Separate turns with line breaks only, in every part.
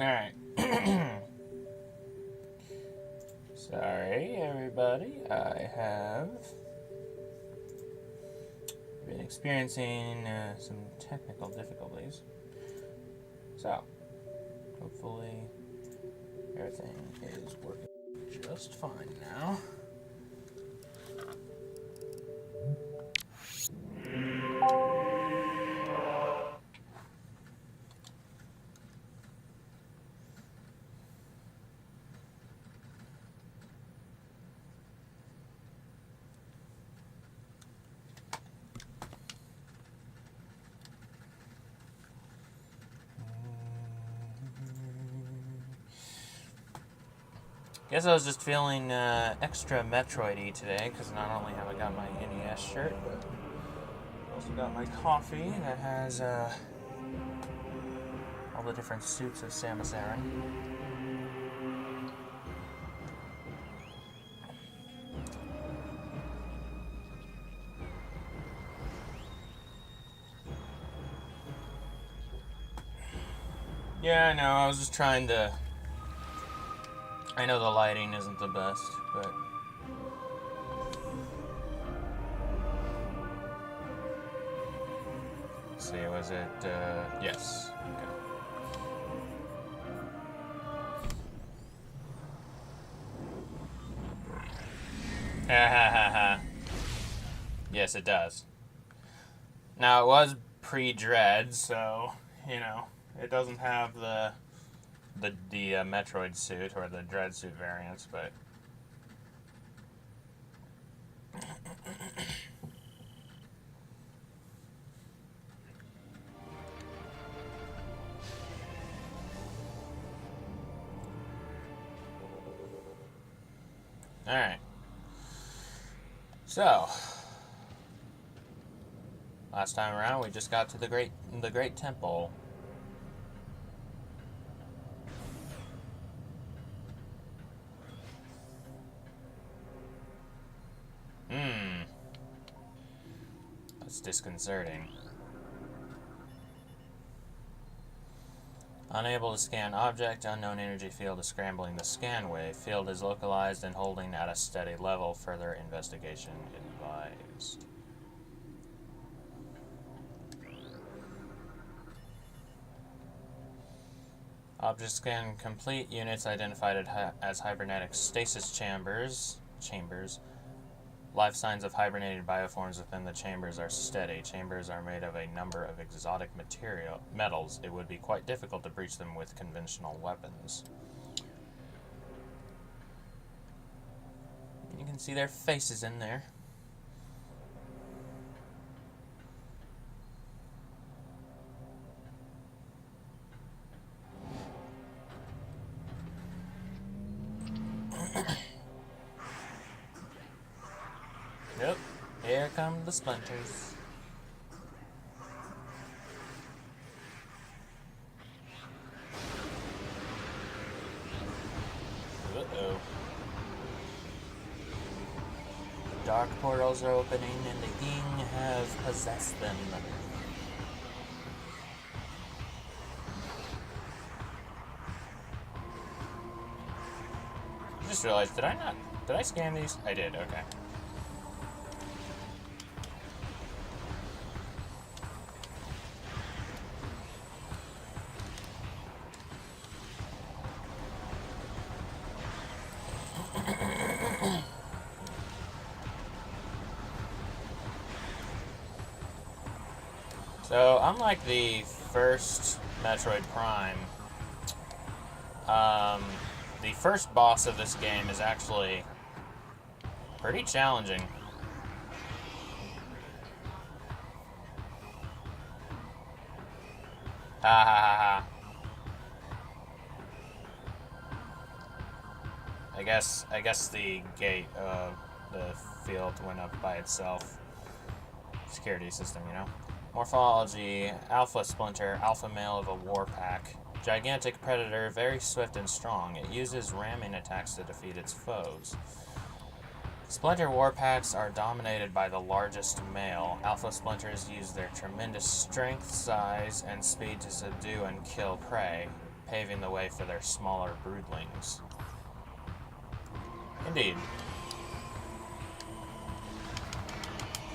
Alright. Sorry, everybody. I have been experiencing some technical difficulties. So, hopefully, everything is working just fine now. Guess I was just feeling extra Metroid-y today, because not only have I got my NES shirt, but I also got my coffee that has all the different suits of Samus Aran. Yeah, I know, I was just trying to... I know the lighting isn't the best, but... Let's see, was it, yes. Okay. Ha ha ha ha. Yes, it does. Now, it was pre-Dread, so, you know, it doesn't have the Metroid suit or the Dread suit variants, but... Alright. So, last time around we just got to the Great Temple. That's disconcerting. Unable to scan object, unknown energy field is scrambling the scanway. Field is localized and holding at a steady level. Further investigation advised. Object scan complete. Units identified as hibernatic stasis chambers. Life signs of hibernated bioforms within the chambers are steady. Chambers are made of a number of exotic metals. It would be quite difficult to breach them with conventional weapons. You can see their faces in there. Yep, here come the splinters. Uh-oh. Dark portals are opening and the Ying have possessed them. I just realized, did I scan these? I did, okay. So, unlike the first Metroid Prime, the first boss of this game is actually pretty challenging. Ha ha ha ha. I guess the gate of the field went up by itself. Security system, you know. Morphology: Alpha Splinter, alpha male of a war pack. Gigantic predator, very swift and strong. It uses ramming attacks to defeat its foes. Splinter war packs are dominated by the largest male. Alpha Splinters use their tremendous strength, size, and speed to subdue and kill prey. paving the way for their smaller broodlings. Indeed.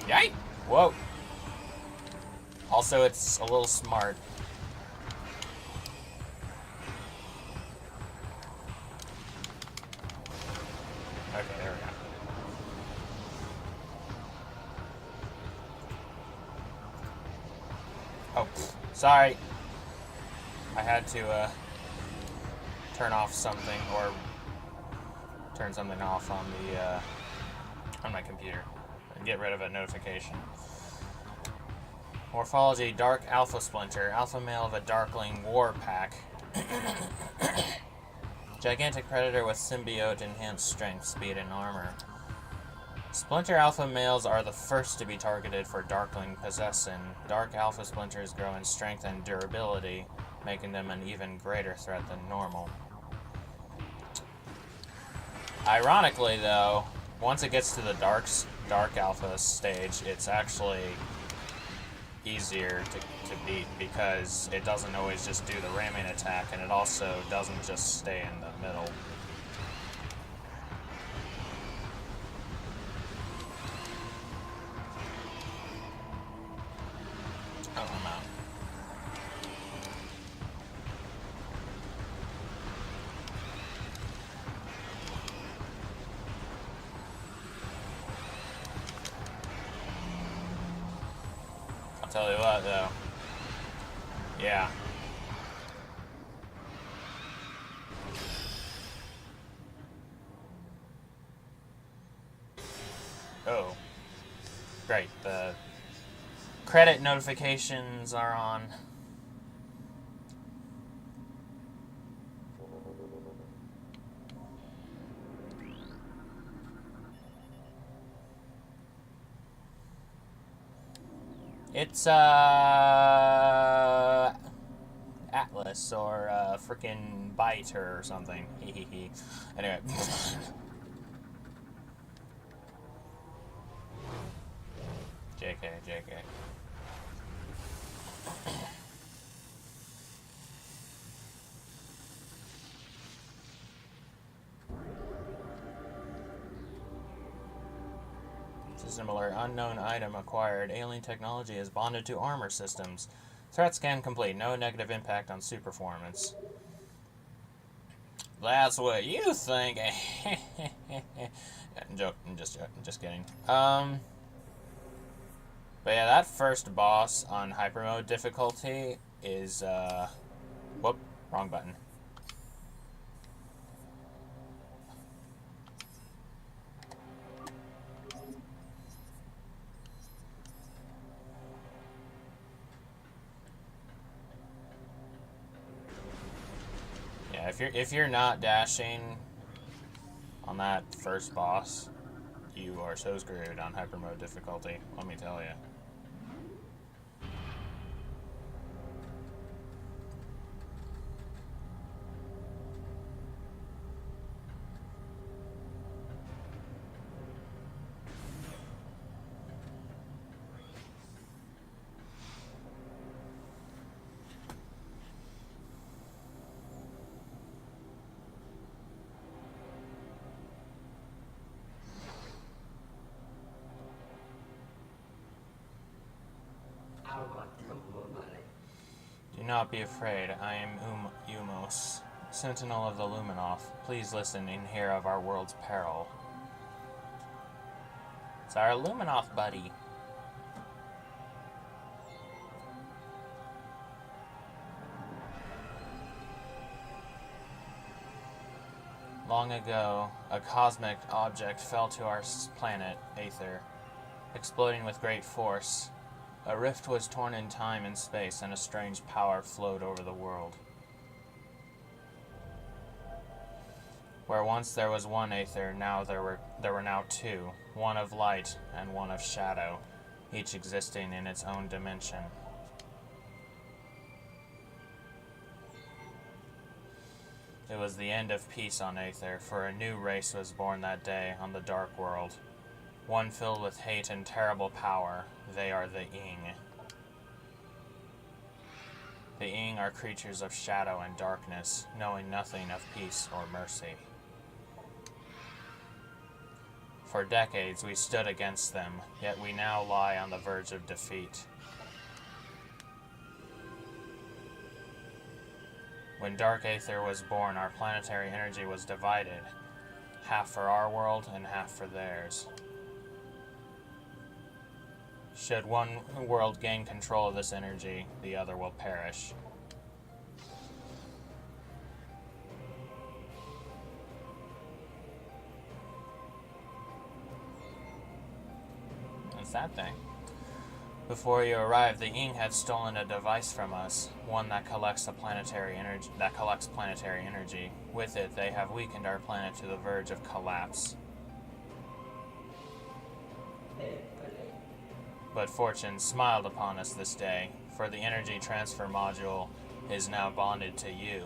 Yike! Whoa! Also, it's a little smart. Okay, there we go. Oh, sorry. I had to turn off something, or turn something off on the on my computer and get rid of a notification. Morphology: Dark Alpha Splinter, alpha male of a Darkling war pack. Gigantic predator with symbiote enhanced strength, speed, and armor. Splinter alpha males are the first to be targeted for Darkling possession. Dark alpha splinters grow in strength and durability, making them an even greater threat than normal. Ironically, though, once it gets to the dark alpha stage, it's actually easier to beat because it doesn't always just do the ramming attack, and it also doesn't just stay in the middle. Oh, I'm out. I'll tell you what, though. Yeah. Oh. Great. The credit notifications are on. It's, Atlas or, frickin' Byte or something. Hehehe. Anyway. JK. Similar unknown item acquired. Alien technology is bonded to armor systems. Threat scan complete. No negative impact on suit performance. That's what you think. I'm just kidding. But yeah, that first boss on hyper mode difficulty is whoop, wrong button. Yeah, if you're not dashing on that first boss, you are so screwed on hyper mode difficulty, let me tell you. Do not be afraid. I am Umos, Sentinel of the Luminoth. Please listen and hear of our world's peril. It's our Luminoth buddy. Long ago, a cosmic object fell to our planet, Aether, exploding with great force. A rift was torn in time and space, and a strange power flowed over the world. Where once there was one Aether, now there were now two, one of light and one of shadow, each existing in its own dimension. It was the end of peace on Aether, for a new race was born that day on the Dark World. One filled with hate and terrible power. They are the Ing. The Ing are creatures of shadow and darkness, knowing nothing of peace or mercy. For decades we stood against them, yet we now lie on the verge of defeat. When Dark Aether was born, our planetary energy was divided, half for our world and half for theirs. Should one world gain control of this energy, the other will perish. What's that thing? Before you arrived, the Ing had stolen a device from us, one that collects planetary energy. With it, they have weakened our planet to the verge of collapse. But fortune smiled upon us this day, for the energy transfer module is now bonded to you.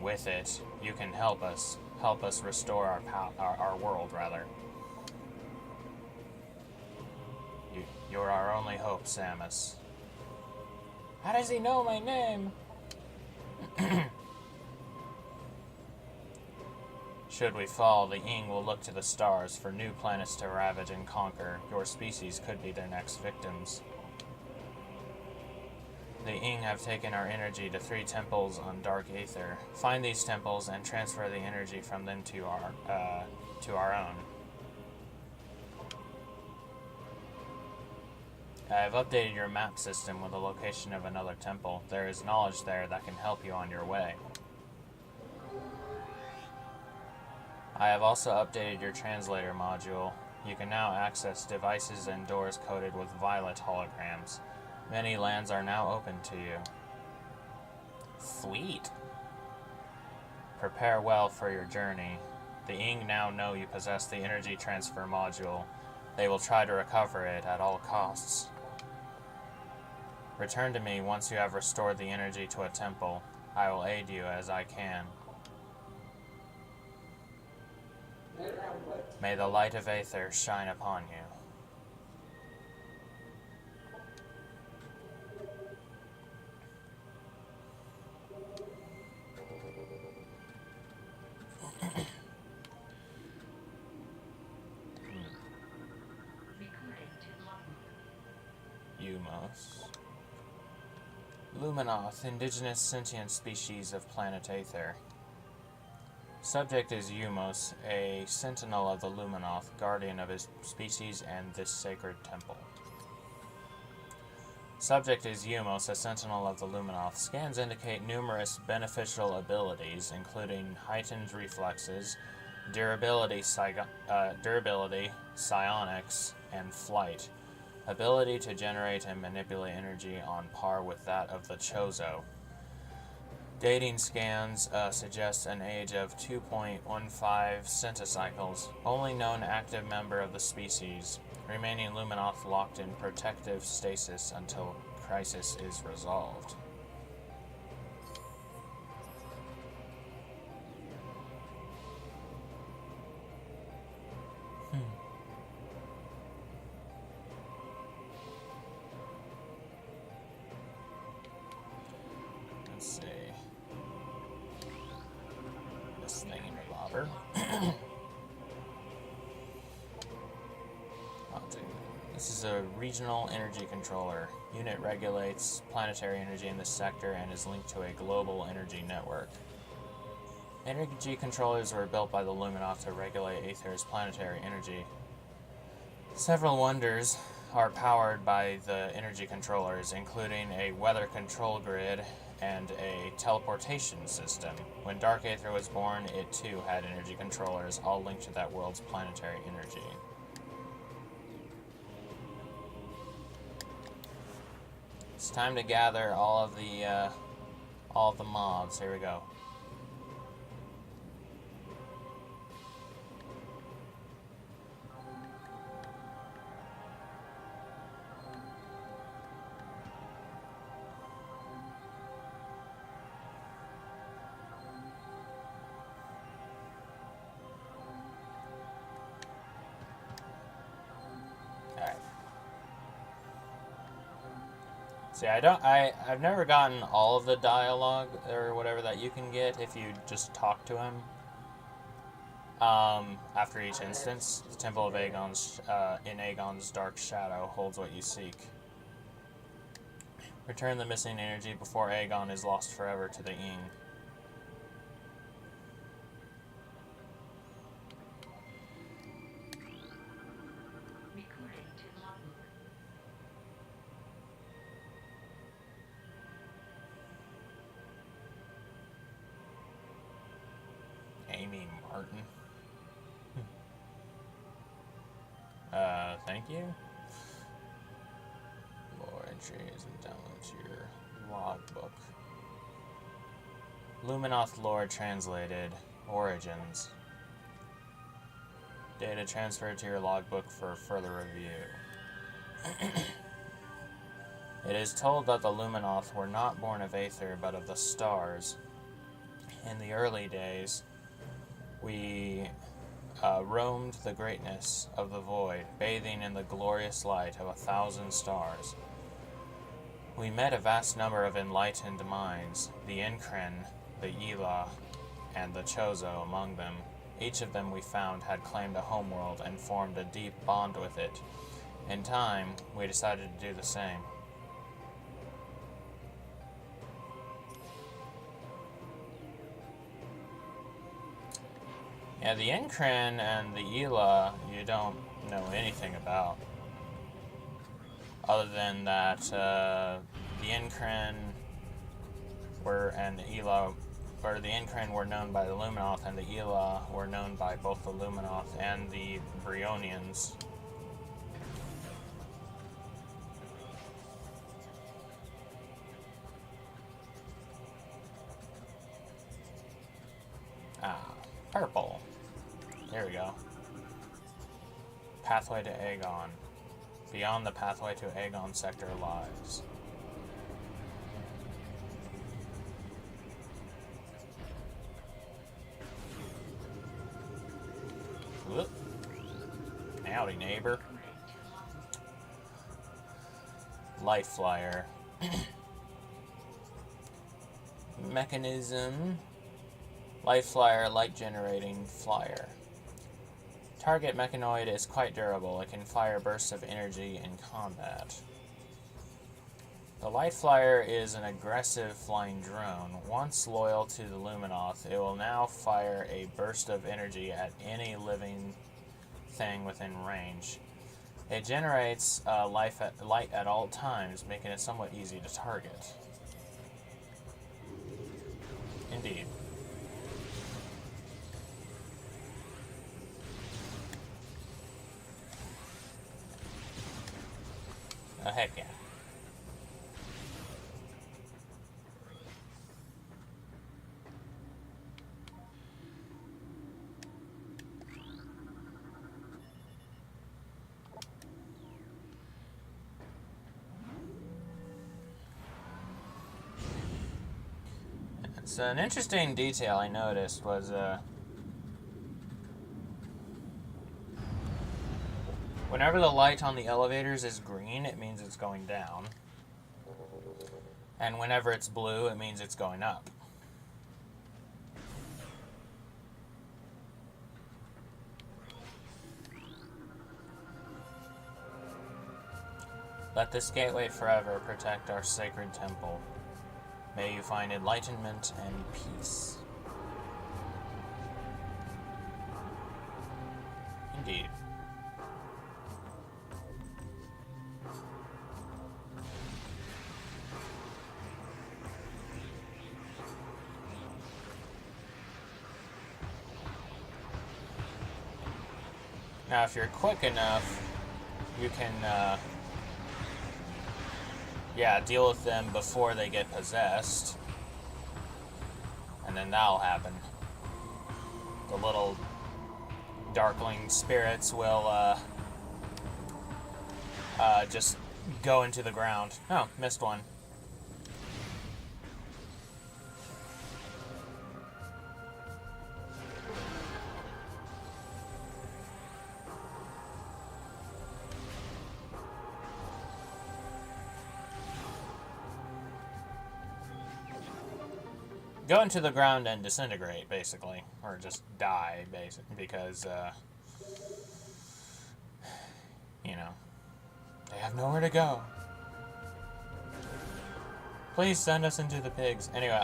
With it, you can help us restore our world, rather. You're our only hope, Samus. How does he know my name? Should we fall, the Ing will look to the stars for new planets to ravage and conquer. Your species could be their next victims. The Ing have taken our energy to 3 temples on Dark Aether. Find these temples and transfer the energy from them to our own. I have updated your map system with the location of another temple. There is knowledge there that can help you on your way. I have also updated your translator module. You can now access devices and doors coated with violet holograms. Many lands are now open to you. Sweet. Prepare well for your journey. The Ing now know you possess the energy transfer module. They will try to recover it at all costs. Return to me once you have restored the energy to a temple. I will aid you as I can. May the light of Aether shine upon you. Umos. Luminoth, indigenous sentient species of planet Aether. Subject is Umos, a sentinel of the Luminoth, guardian of his species and this sacred temple. Subject is Umos, a sentinel of the Luminoth. Scans indicate numerous beneficial abilities, including heightened reflexes, durability, psionics, and flight. Ability to generate and manipulate energy on par with that of the Chozo. Dating scans suggest an age of 2.15 centicycles. Only known active member of the species. Remaining Luminoth locked in protective stasis until crisis is resolved. Let's see. This thing in the bobber. This is a regional energy controller. Unit regulates planetary energy in this sector and is linked to a global energy network. Energy controllers were built by the Luminoth to regulate Aether's planetary energy. Several wonders are powered by the energy controllers, including a weather control grid and a teleportation system. When Dark Aether was born, it too had energy controllers, all linked to that world's planetary energy. It's time to gather all of the mobs. Here we go. See, I've never gotten all of the dialogue or whatever that you can get if you just talk to him. After each instance, the Temple of Aegon's, in Aegon's Dark Shadow holds what you seek. Return the missing energy before Aegon is lost forever to the Ing. Amy Martin. Thank you. Lore entries and download to your logbook. Luminoth lore translated. Origins. Data transferred to your logbook for further review. It is told that the Luminoth were not born of Aether, but of the stars. In the early days, we roamed the greatness of the void, bathing in the glorious light of 1,000 stars. We met a vast number of enlightened minds, the Incren, the Ela, and the Chozo among them. Each of them we found had claimed a homeworld and formed a deep bond with it. In time, we decided to do the same. Yeah, the Incren and the Ela, you don't know anything about. Other than that, the Incren and the Ela, or the Incren were known by the Luminoth, and the Ela were known by both the Luminoth and the Brionians. Purple. There we go. Pathway to Aegon. Beyond the pathway to Aegon sector lies. Whoop. Howdy, neighbor. Light flyer. Mechanism. Light flyer, light generating flyer. Target mechanoid is quite durable. It can fire bursts of energy in combat. The light flyer is an aggressive flying drone. Once loyal to the Luminoth, it will now fire a burst of energy at any living thing within range. It generates light at all times, making it somewhat easy to target. Indeed. Oh, heck yeah. It's an interesting detail I noticed was whenever the light on the elevators is green, it means it's going down. And whenever it's blue, it means it's going up. Let this gateway forever protect our sacred temple. May you find enlightenment and peace. Indeed. Now, if you're quick enough, you can, deal with them before they get possessed. And then that'll happen. The little darkling spirits will, just go into the ground. Oh, missed one. go into the ground and disintegrate, basically, or just die, because you know, they have nowhere to go. Please send us into the pigs. Anyway,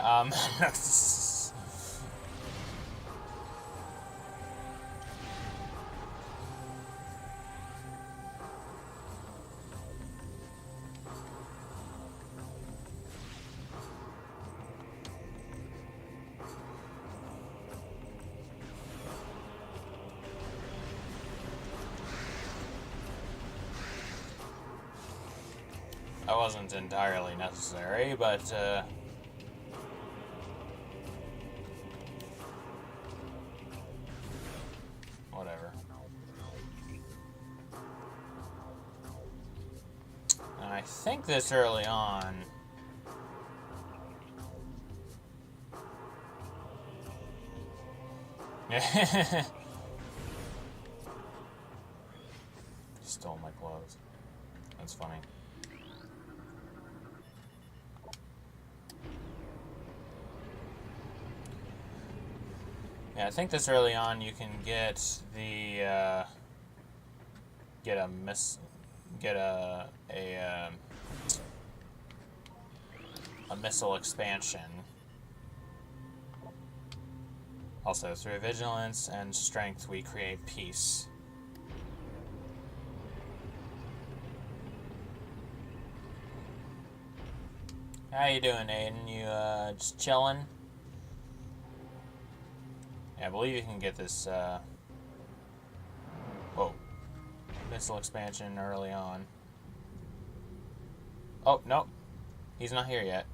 that wasn't entirely necessary, but, whatever. And I think this early on... Stole my clothes. That's funny. Yeah, I think this early on you can get the get a missile expansion. Also, through vigilance and strength, we create peace. How you doing, Aiden? You just chilling? Yeah, I believe you can get this, whoa, missile expansion early on. Oh, nope. He's not here yet.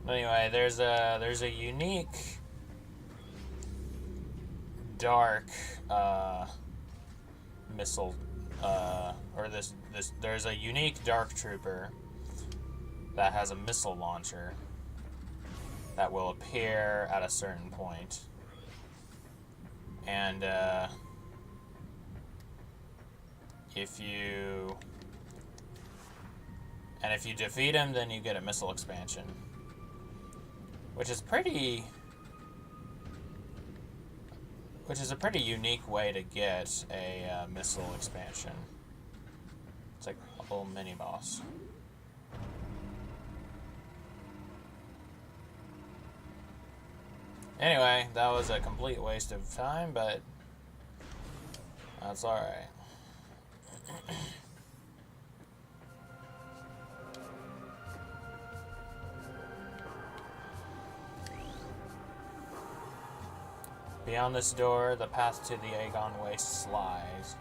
Anyway, there's a unique dark missile or there's a unique dark trooper that has a missile launcher that will appear at a certain point. And if you defeat him, then you get a missile expansion. Which is a pretty unique way to get a missile expansion. It's like a little mini boss. Anyway, that was a complete waste of time, but that's alright. Beyond this door, the path to the Aegon Wastes lies.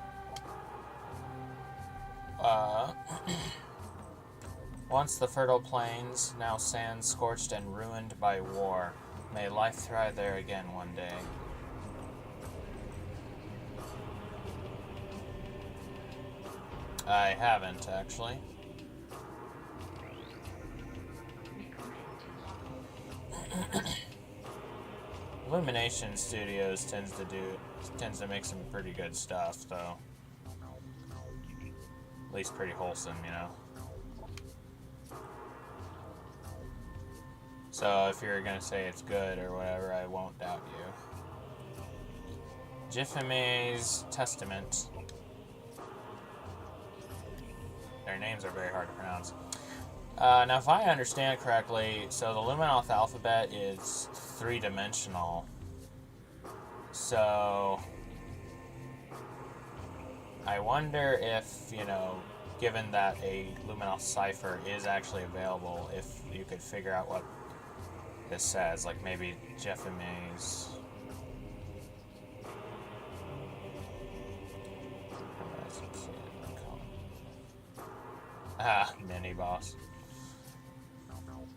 Once the fertile plains, now sands scorched and ruined by war. May life thrive there again one day. I haven't, actually. Illumination Studios tends to make some pretty good stuff, though. At least pretty wholesome, you know. So if you're gonna say it's good or whatever, I won't doubt you. Jiphime's Testament. Their names are very hard to pronounce. Now, if I understand correctly, so the Luminoth alphabet is three-dimensional. So I wonder if, you know, given that a Luminoth cipher is actually available, if you could figure out what this says, like maybe Jephime's. Mini boss.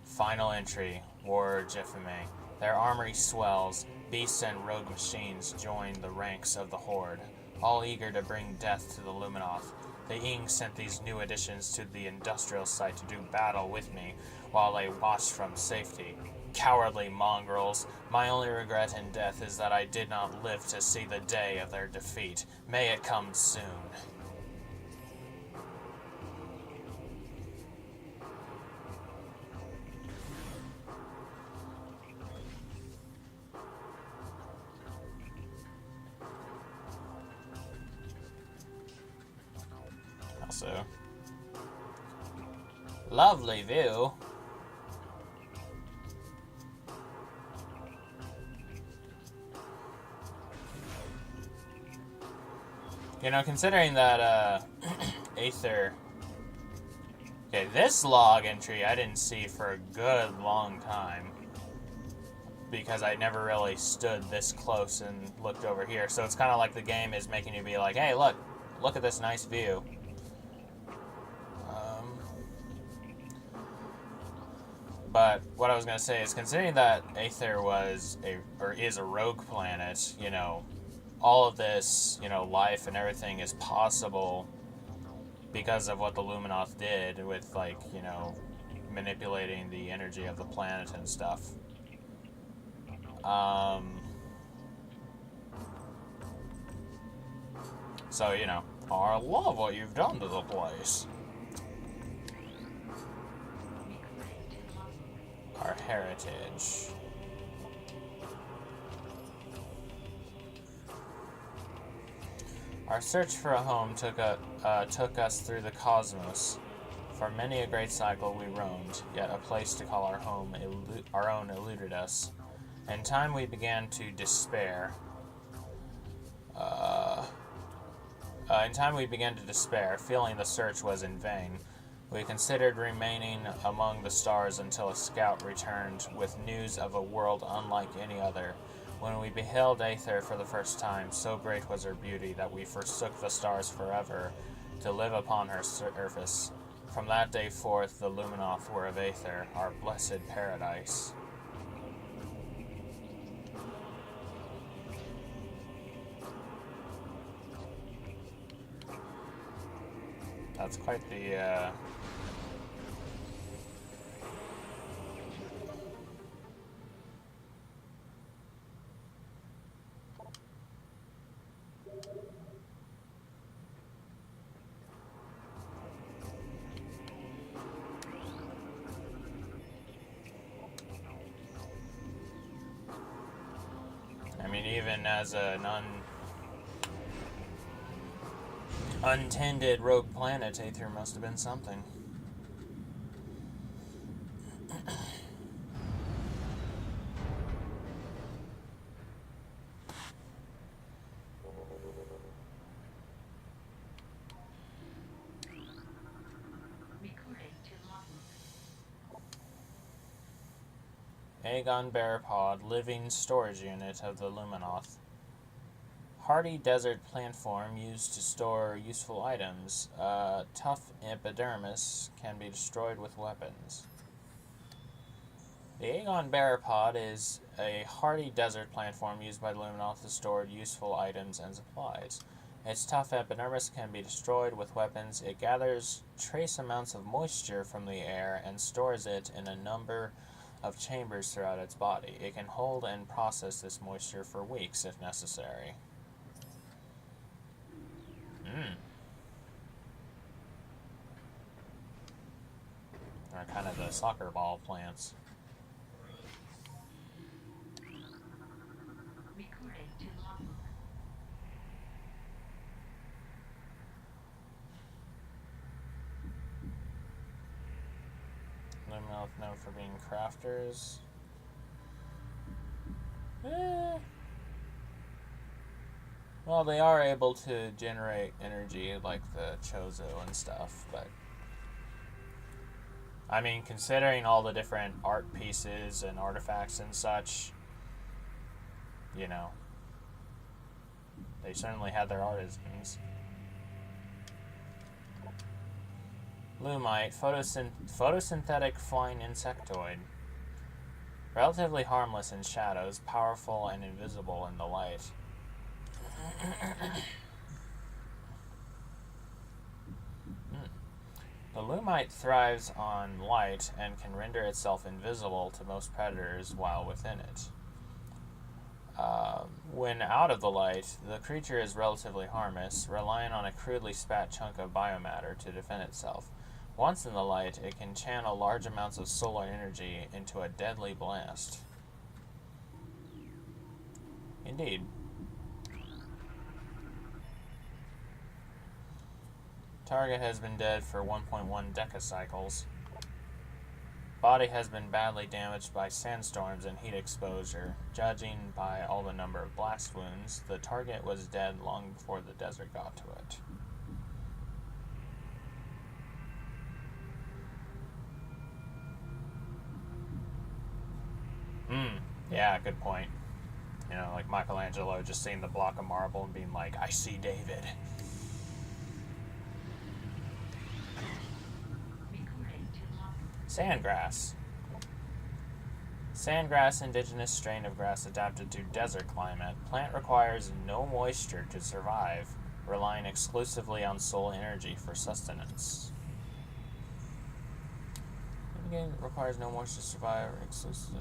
Final entry, War Jephime. Their armory swells. Beasts and rogue machines join the ranks of the Horde, all eager to bring death to the Luminoth. The Ing sent these new additions to the industrial site to do battle with me while they watched from safety. Cowardly mongrels. My only regret in death is that I did not live to see the day of their defeat. May it come soon. Also, lovely view. You know, considering that, Aether... Okay, this log entry I didn't see for a good long time. Because I never really stood this close and looked over here. So it's kind of like the game is making you be like, hey, look at this nice view. But what I was going to say is, considering that Aether is a rogue planet, you know, all of this, you know, life and everything is possible because of what the Luminoth did with, like, you know, manipulating the energy of the planet and stuff. So, you know, I love what you've done to the place. Our heritage. Our search for a home took us through the cosmos. For many a great cycle we roamed, yet a place to call our home, our own, eluded us. In time we began to despair. Feeling the search was in vain. We considered remaining among the stars until a scout returned with news of a world unlike any other. When we beheld Aether for the first time, so great was her beauty that we forsook the stars forever to live upon her surface. From that day forth, the Luminoth were of Aether, our blessed paradise. That's quite the, I mean, even as an untended rogue planet, Aether must have been something. Aegon Barapod, living storage unit of the Luminoth. Hardy desert plant form used to store useful items. Tough epidermis can be destroyed with weapons. The Aegon Barapod is a hardy desert plant form used by the Luminoth to store useful items and supplies. Its tough epidermis can be destroyed with weapons. It gathers trace amounts of moisture from the air and stores it in a number of chambers throughout its body. It can hold and process this moisture for weeks if necessary. They're kind of the soccer ball plants. Luminoth known for being crafters. Well, they are able to generate energy like the Chozo and stuff, but I mean, considering all the different art pieces and artifacts and such, you know, they certainly had their artisans. Lumite, photosynthetic flying insectoid. Relatively harmless in shadows, powerful and invisible in the light. The Lumite thrives on light and can render itself invisible to most predators while within it. When out of the light, the creature is relatively harmless, relying on a crudely spat chunk of biomatter to defend itself. Once in the light, it can channel large amounts of solar energy into a deadly blast. Indeed. Target has been dead for 1.1 decacycles. Body has been badly damaged by sandstorms and heat exposure. Judging by all the number of blast wounds, the target was dead long before the desert got to it. Yeah, good point. You know, like Michelangelo just seeing the block of marble and being like, I see David. Sandgrass. Sandgrass, indigenous strain of grass adapted to desert climate. Plant requires no moisture to survive, relying exclusively on solar energy for sustenance. Again, requires no moisture to survive, exclusively,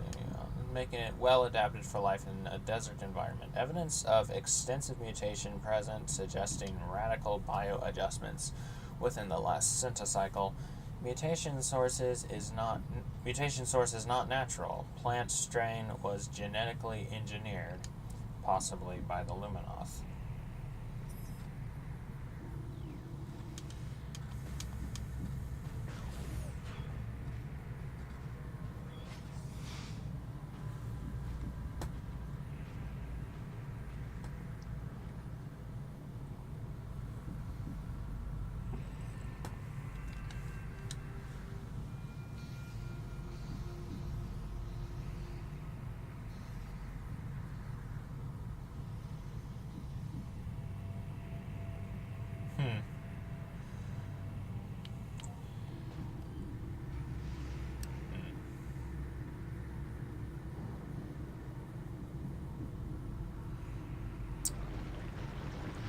making it well adapted for life in a desert environment. Evidence of extensive mutation present, suggesting radical bioadjustments within the last centicycle. Mutation source is not natural. Plant strain was genetically engineered, possibly by the Luminoth.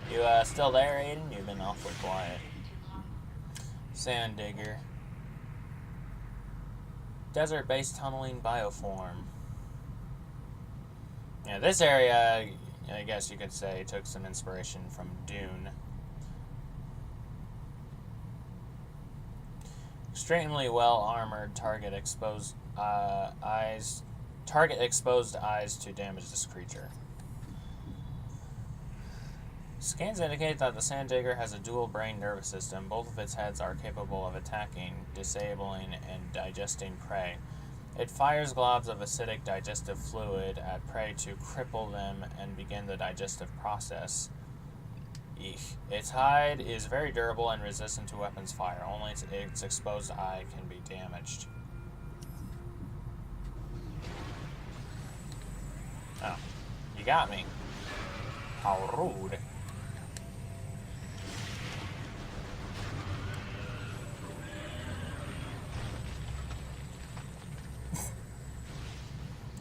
You still there, Aiden? You've been awfully quiet. Sand digger. Desert-based tunneling bioform. Yeah, this area, I guess you could say, took some inspiration from Dune. Extremely well armored, target exposed eyes to damage this creature. Scans indicate that the sand digger has a dual brain nervous system. Both of its heads are capable of attacking, disabling, and digesting prey. It fires globs of acidic digestive fluid at prey to cripple them and begin the digestive process. Eek. Its hide is very durable and resistant to weapons fire. Only its exposed eye can be damaged. Oh, you got me. How rude.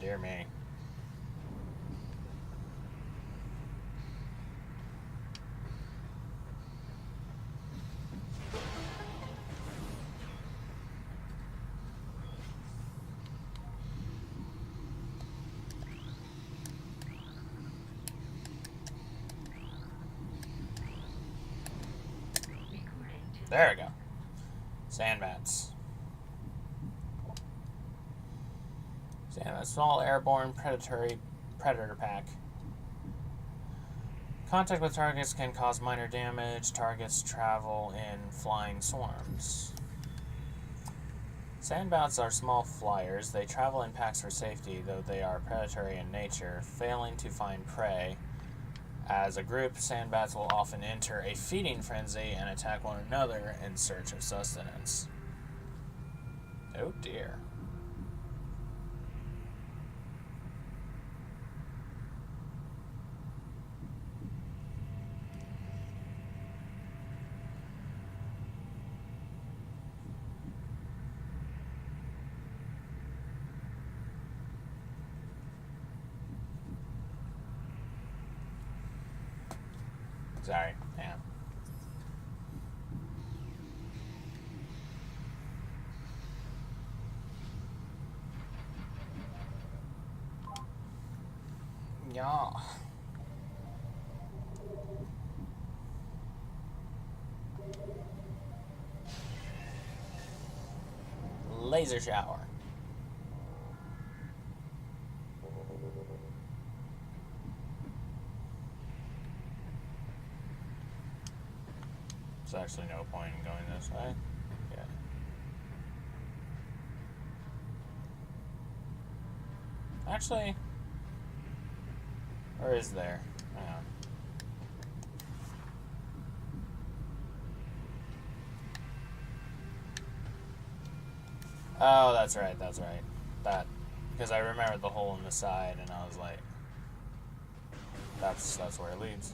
Dear me. There we go. Sandbats. A small airborne predator pack. Contact with targets can cause minor damage. Targets travel in flying swarms. Sandbats are small flyers. They travel in packs for safety, though they are predatory in nature, failing to find prey. As a group, sandbats will often enter a feeding frenzy and attack one another in search of sustenance. Oh dear. Sorry, yeah. Yeah. Laser shower. There's actually no point in going this way. Yeah. Actually, or is there? Hang on. Oh, that's right, that's right. That, because I remembered the hole in the side, and I was like, that's where it leads.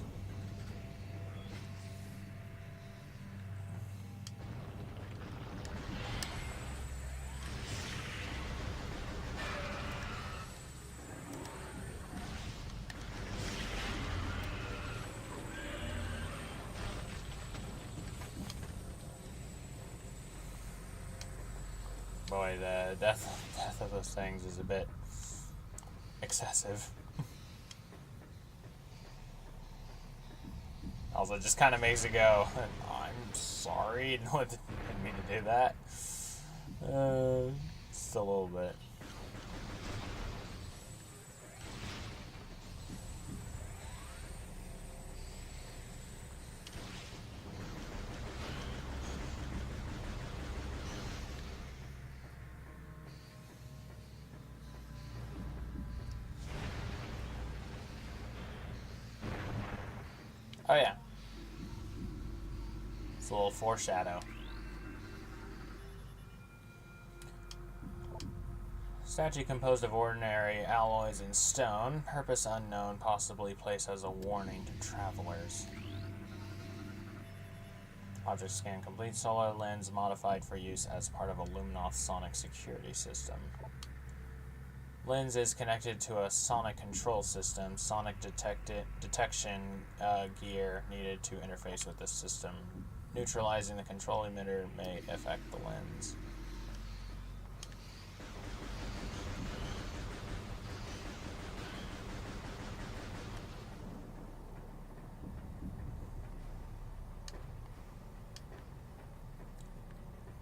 Boy, the death of those things is a bit excessive. Also, it just kind of makes it go, I'm sorry, no, I didn't mean to do that. Just a little bit. Oh yeah. It's a little foreshadow. Statue composed of ordinary alloys and stone, purpose unknown, possibly placed as a warning to travelers. Object scan complete. Solar lens modified for use as part of a Luminoth sonic security system. Lens is connected to a sonic control system. Sonic detection gear needed to interface with this system. Neutralizing the control emitter may affect the lens.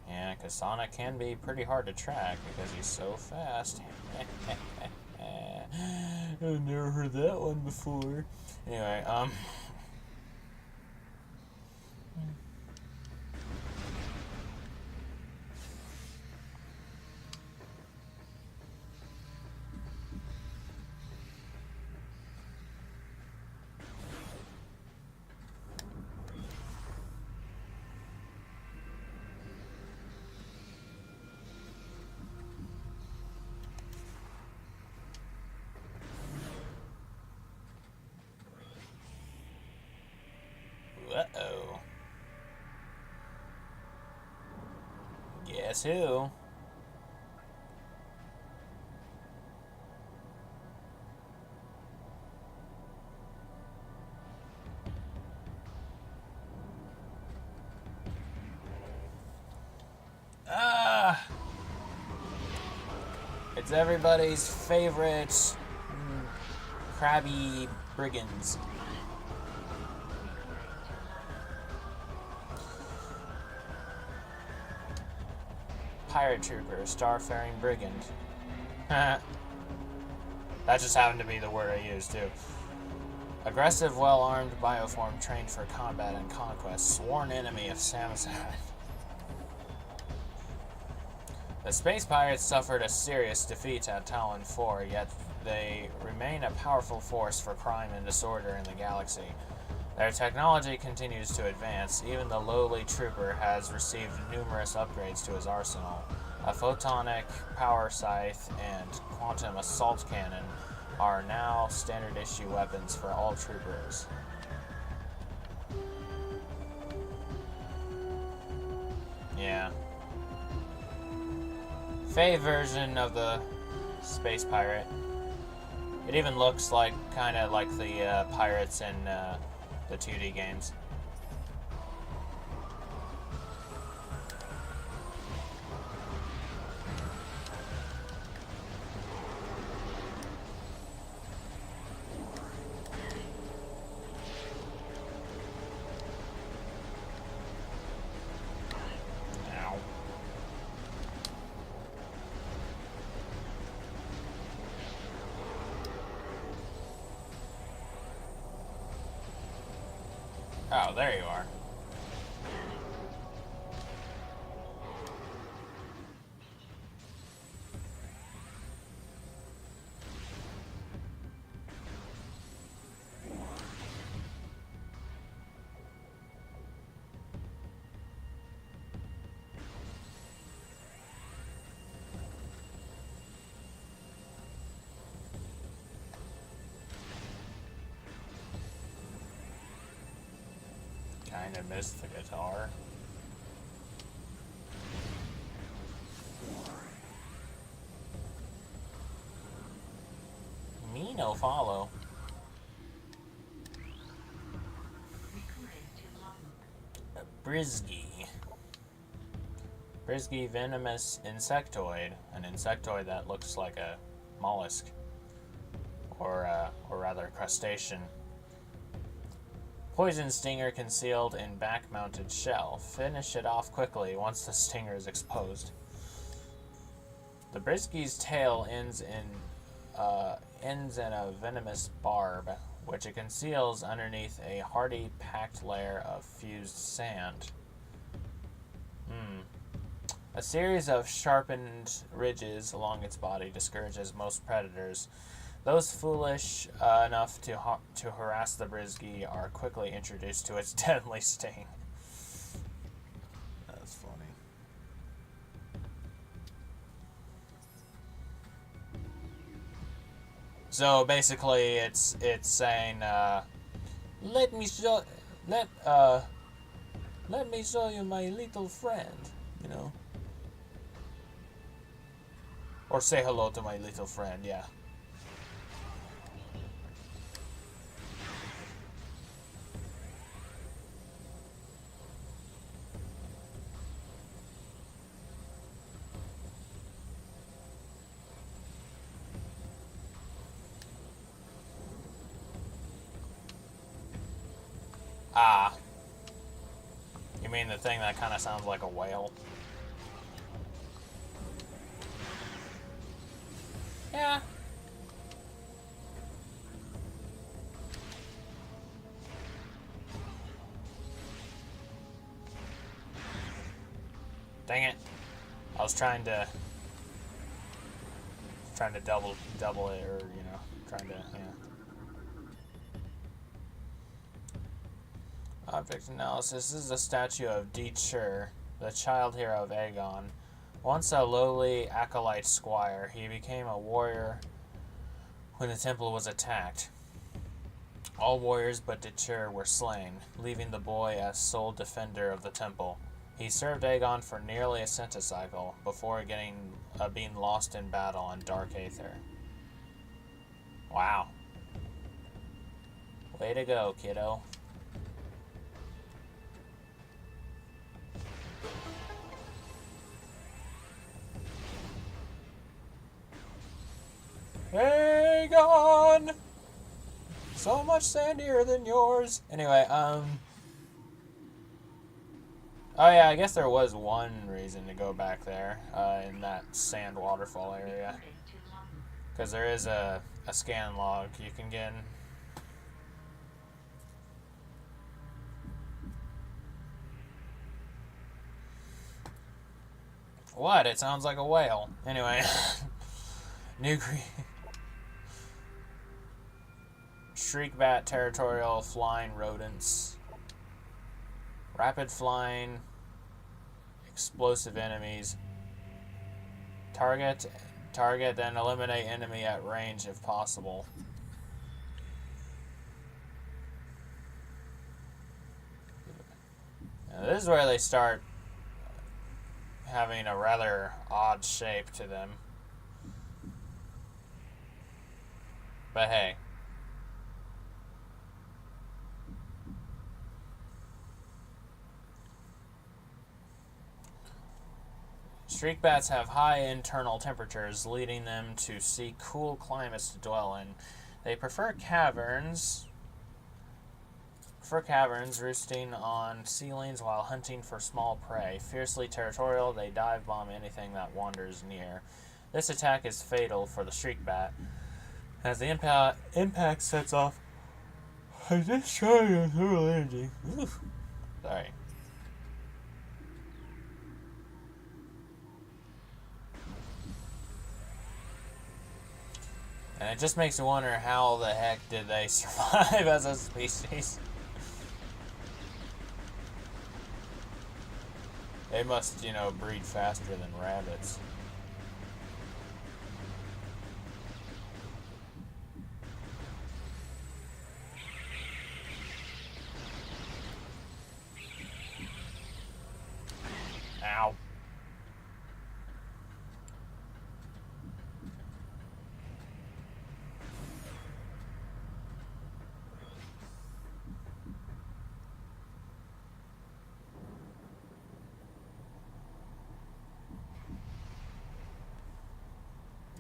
Yeah, because Sonic can be pretty hard to track because he's so fast. I've never heard that one before. Anyway, uh-oh. Guess who? Ah! It's everybody's favorite crabby brigands. Pirate trooper, starfaring brigand. That just happened to be the word I used too. Aggressive, well-armed bioform trained for combat and conquest, sworn enemy of Samus. The space pirates suffered a serious defeat at Talon 4, yet they remain a powerful force for crime and disorder in the galaxy. Their technology continues to advance. Even the lowly trooper has received numerous upgrades to his arsenal. A photonic power scythe and quantum assault cannon are now standard issue weapons for all troopers. Yeah. Fae version of the space pirate. It even looks like kind of like the pirates in the 2D games. Oh, there you are. Kind of missed the guitar. Me no follow. Brisgy. Brisgy venomous insectoid. An insectoid that looks like a mollusk. Or rather crustacean. Poison stinger concealed in back-mounted shell. Finish it off quickly once the stinger is exposed. The Brisky's tail ends in a venomous barb, which it conceals underneath a hardy, packed layer of fused sand. A series of sharpened ridges along its body discourages most predators. Those foolish enough to harass the Brisky are quickly introduced to its deadly sting. That's funny. So basically, it's saying, let me show you my little friend, you know, or say hello to my little friend, yeah. Ah. You mean the thing that kind of sounds like a whale? Yeah. Dang it. I was trying to double it, or, you know, trying to, yeah. Object analysis. This is a statue of Deechur, the child hero of Aegon. Once a lowly acolyte squire, he became a warrior when the temple was attacked. All warriors but Deechur were slain, leaving the boy as sole defender of the temple. He served Aegon for nearly a centicycle before being lost in battle on Dark Aether. Wow. Way to go, kiddo. Aegon! So much sandier than yours. Anyway, Oh yeah, I guess there was one reason to go back there, in that sand waterfall area. Because there is a scan log you can get. What? It sounds like a whale. Anyway. New Shriekbat territorial flying rodents. Rapid flying explosive enemies. Target then eliminate enemy at range if possible. Now, this is where they start having a rather odd shape to them. But hey. Shriekbats have high internal temperatures, leading them to seek cool climates to dwell in. They prefer caverns, roosting on ceilings while hunting for small prey. Fiercely territorial, they dive bomb anything that wanders near. This attack is fatal for the Shriekbat, as the impact sets off This trying a little energy. Sorry. And it just makes you wonder how the heck did they survive as a species? They must, you know, breed faster than rabbits. Ow.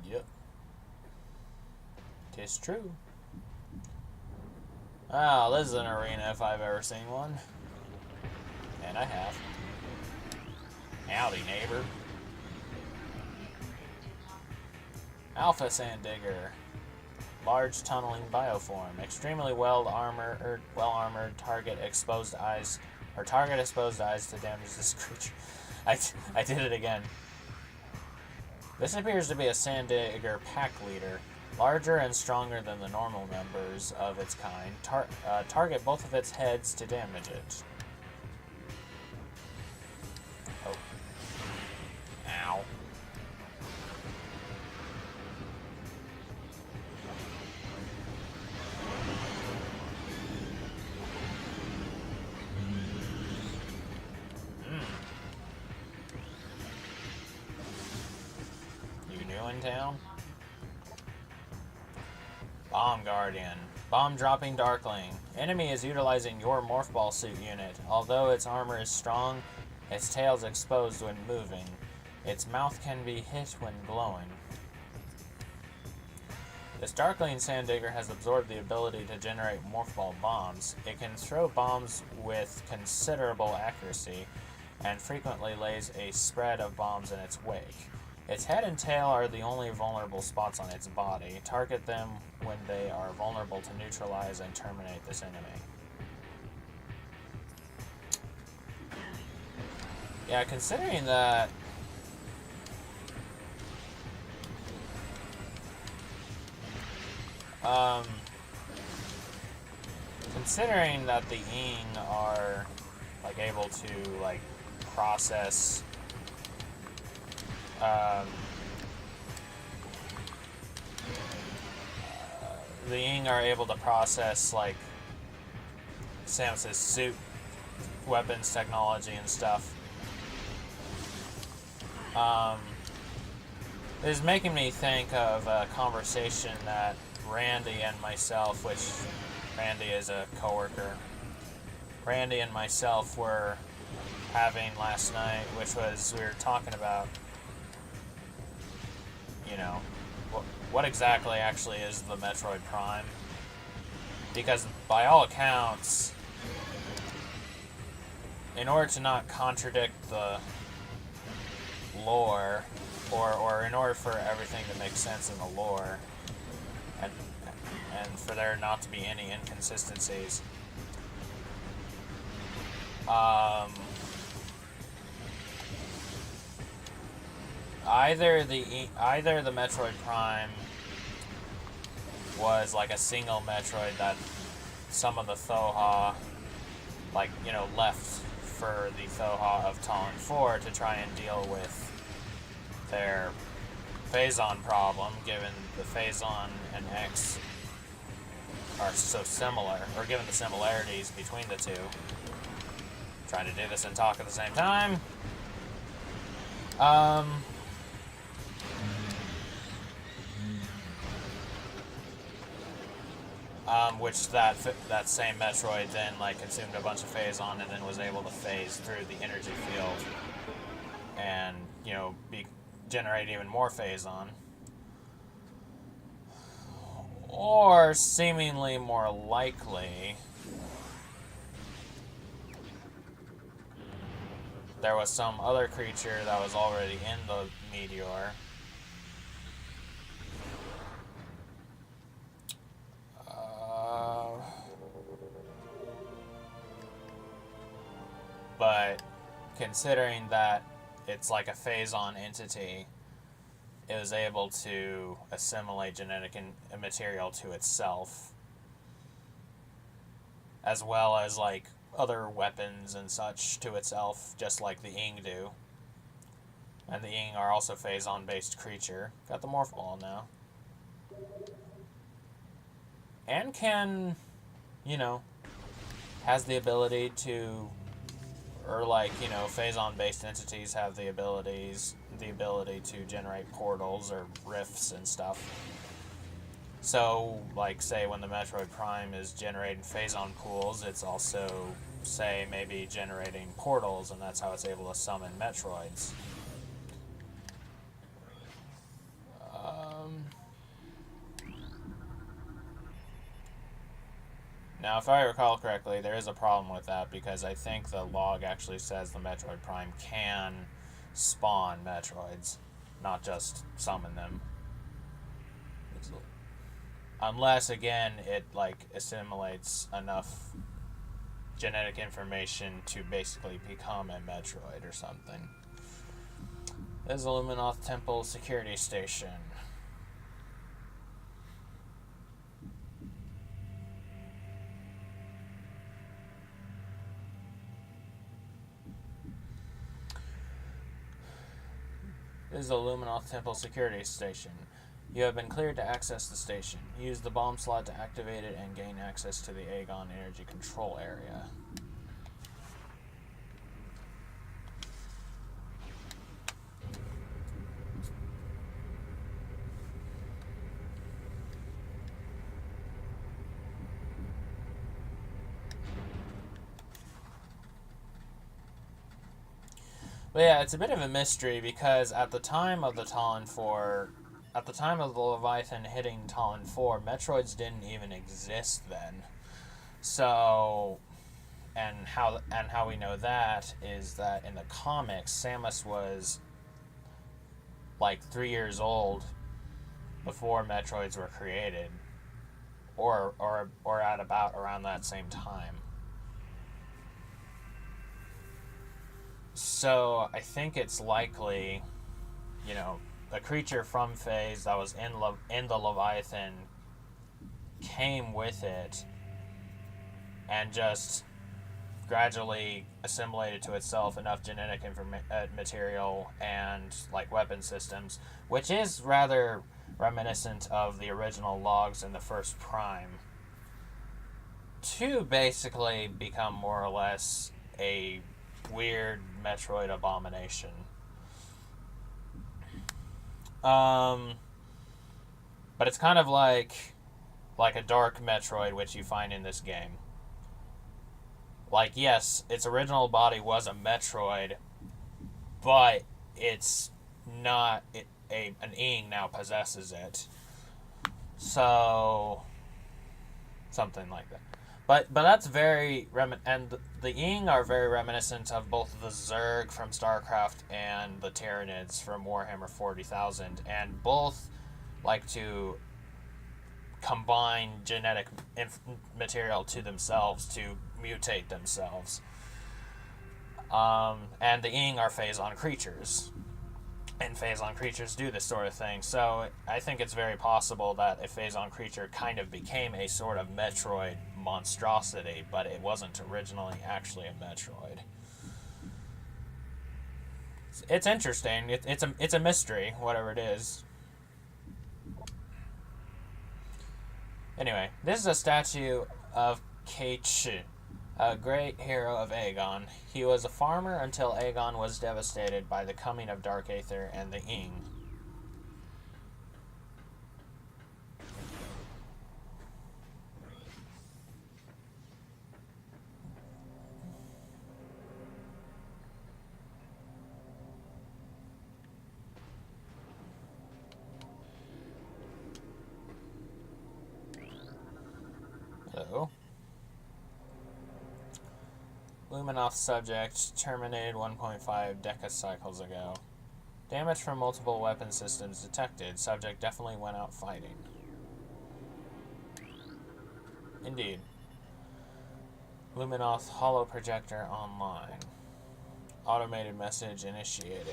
Yep. Tis true. Oh, this is an arena if I've ever seen one. And I have. Howdy, neighbor. Alpha Sand Digger. Large tunneling bioform. Extremely well-armored target exposed eyes to damage this creature. I did it again. This appears to be a Sand Digger pack leader. Larger and stronger than the normal members of its kind. Target both of its heads to damage it. Oh. Ow. You new in town? Bomb Guardian. Bomb-dropping Darkling. Enemy is utilizing your Morph Ball suit unit. Although its armor is strong, its tail is exposed when moving. Its mouth can be hit when glowing. This Darkling Sand Digger has absorbed the ability to generate Morph Ball bombs. It can throw bombs with considerable accuracy, and frequently lays a spread of bombs in its wake. Its head and tail are the only vulnerable spots on its body. Target them when they are vulnerable to neutralize and terminate this enemy. Yeah, considering that... considering that the Ying are, like, able to, like, process... the Ying are able to process, like, Samus's suit, weapons, technology, and stuff. It is making me think of a conversation that Randy and myself, which Randy is a coworker, Randy and myself were having last night, which was, we were talking about, you know, what exactly actually is the Metroid Prime? Because by all accounts, in order to not contradict the lore, or in order for everything to make sense in the lore, and for there not to be any inconsistencies, either the Metroid Prime was like a single Metroid that some of the Thoha, like, you know, left for the Thoha of Talon 4 to try and deal with their Phazon problem, given the Phazon and X are so similar, or given the similarities between the two. Trying to do this and talk at the same time. Which that same Metroid then, like, consumed a bunch of Phazon and then was able to phase through the energy field and, you know, generate even more Phazon. Or, seemingly more likely, there was some other creature that was already in the meteor. considering that it's like a phase-on entity, it was able to assimilate genetic material to itself, as well as like other weapons and such to itself, just like the Ing do. And the Ing are also phase-on based creature. Got the Morph Ball now. And can, you know, has the ability to, or like, you know, phase-on based entities have the ability to generate portals or rifts and stuff. So, like, say when the Metroid Prime is generating phase-on pools, it's also, say, maybe generating portals, and that's how it's able to summon Metroids. Now, if I recall correctly, there is a problem with that, because I think the log actually says the Metroid Prime can spawn Metroids, not just summon them. Unless, again, it, like, assimilates enough genetic information to basically become a Metroid or something. This is Illuminoth Temple Security Station. This is the Illuminoth Temple Security Station. You have been cleared to access the station. Use the bomb slot to activate it and gain access to the Aegon Energy Control Area. But yeah, it's a bit of a mystery, because at the time of the Leviathan hitting Talon 4, Metroids didn't even exist then. So, and how we know that is that in the comics, Samus was like 3 years old before Metroids were created, or at about around that same time. So I think it's likely, you know, a creature from Phase that was in the Leviathan came with it and just gradually assimilated to itself enough genetic material and like weapon systems, which is rather reminiscent of the original logs in the first Prime, to basically become more or less a weird Metroid abomination. But it's kind of like a dark Metroid, which you find in this game. Like, yes, its original body was a Metroid, but it's not. An Ing now possesses it. So, something like that. But that's very and the Ing are very reminiscent of both the Zerg from StarCraft and the Tyranids from Warhammer 40,000, and both like to combine genetic material to themselves to mutate themselves. And the Ing are phase-on creatures, and phase-on creatures do this sort of thing. So I think it's very possible that a phase-on creature kind of became a sort of Metroid monstrosity, but it wasn't originally actually a Metroid. It's interesting. It's a mystery, whatever it is. Anyway, this is a statue of Keiichi, a great hero of Aegon. He was a farmer until Aegon was devastated by the coming of Dark Aether and the Ing. Hello. Luminoth subject terminated 1.5 decacycles ago. Damage from multiple weapon systems detected. Subject definitely went out fighting. Indeed. Luminoth holo projector online. Automated message initiated.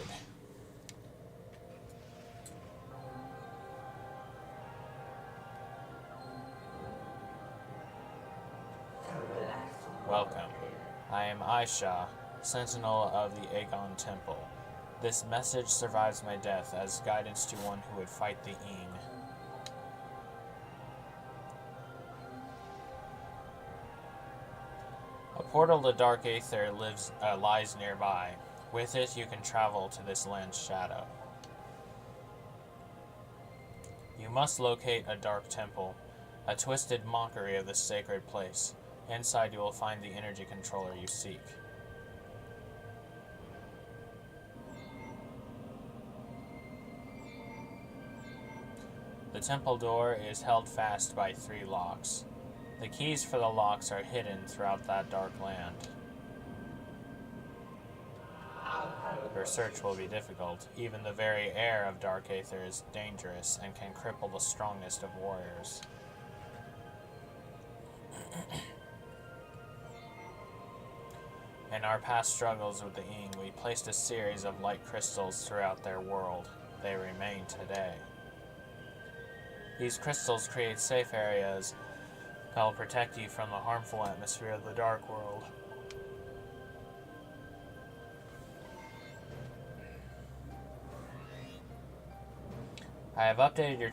Welcome. I am Aisha, Sentinel of the Aegon Temple. This message survives my death as guidance to one who would fight the Ing. A portal to Dark Aether lies nearby. With it, you can travel to this land's shadow. You must locate a dark temple, a twisted mockery of this sacred place. Inside, you will find the energy controller you seek. The temple door is held fast by 3 locks. The keys for the locks are hidden throughout that dark land. Your search will be difficult. Even the very air of Dark Aether is dangerous and can cripple the strongest of warriors. In our past struggles with the Ing, we placed a series of light crystals throughout their world. They remain today. These crystals create safe areas that will protect you from the harmful atmosphere of the Dark World. I have updated your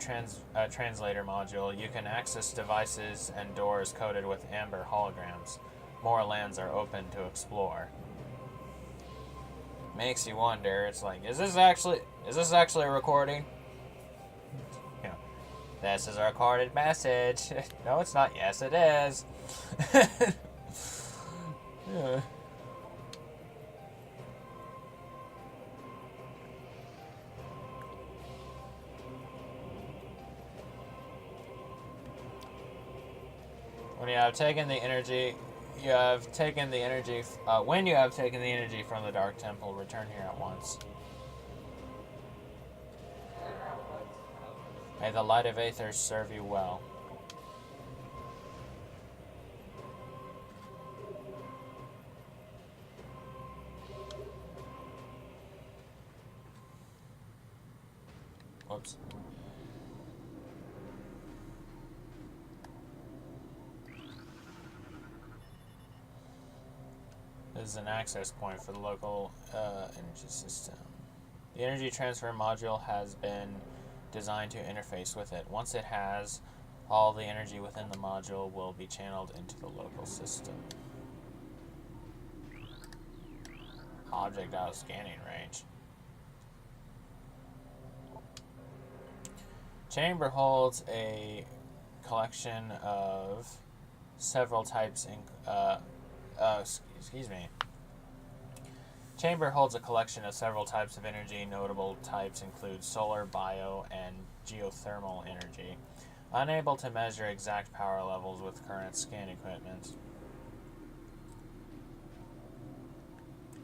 translator module. You can access devices and doors coded with amber holograms. More lands are open to explore. Makes you wonder, it's like, is this actually a recording? Yeah. This is a recorded message. No, it's not. Yes, it is. Yeah. When you have taken the energy when you have taken the energy from the Dark Temple, return here at once. May the light of Aether serve you well. Whoops. This is an access point for the local energy system. The energy transfer module has been designed to interface with it. Once it has, all the energy within the module will be channeled into the local system. Object out of scanning range. Chamber holds a collection of several types Chamber holds a collection of several types of energy. Notable types include solar, bio, and geothermal energy. Unable to measure exact power levels with current scan equipment.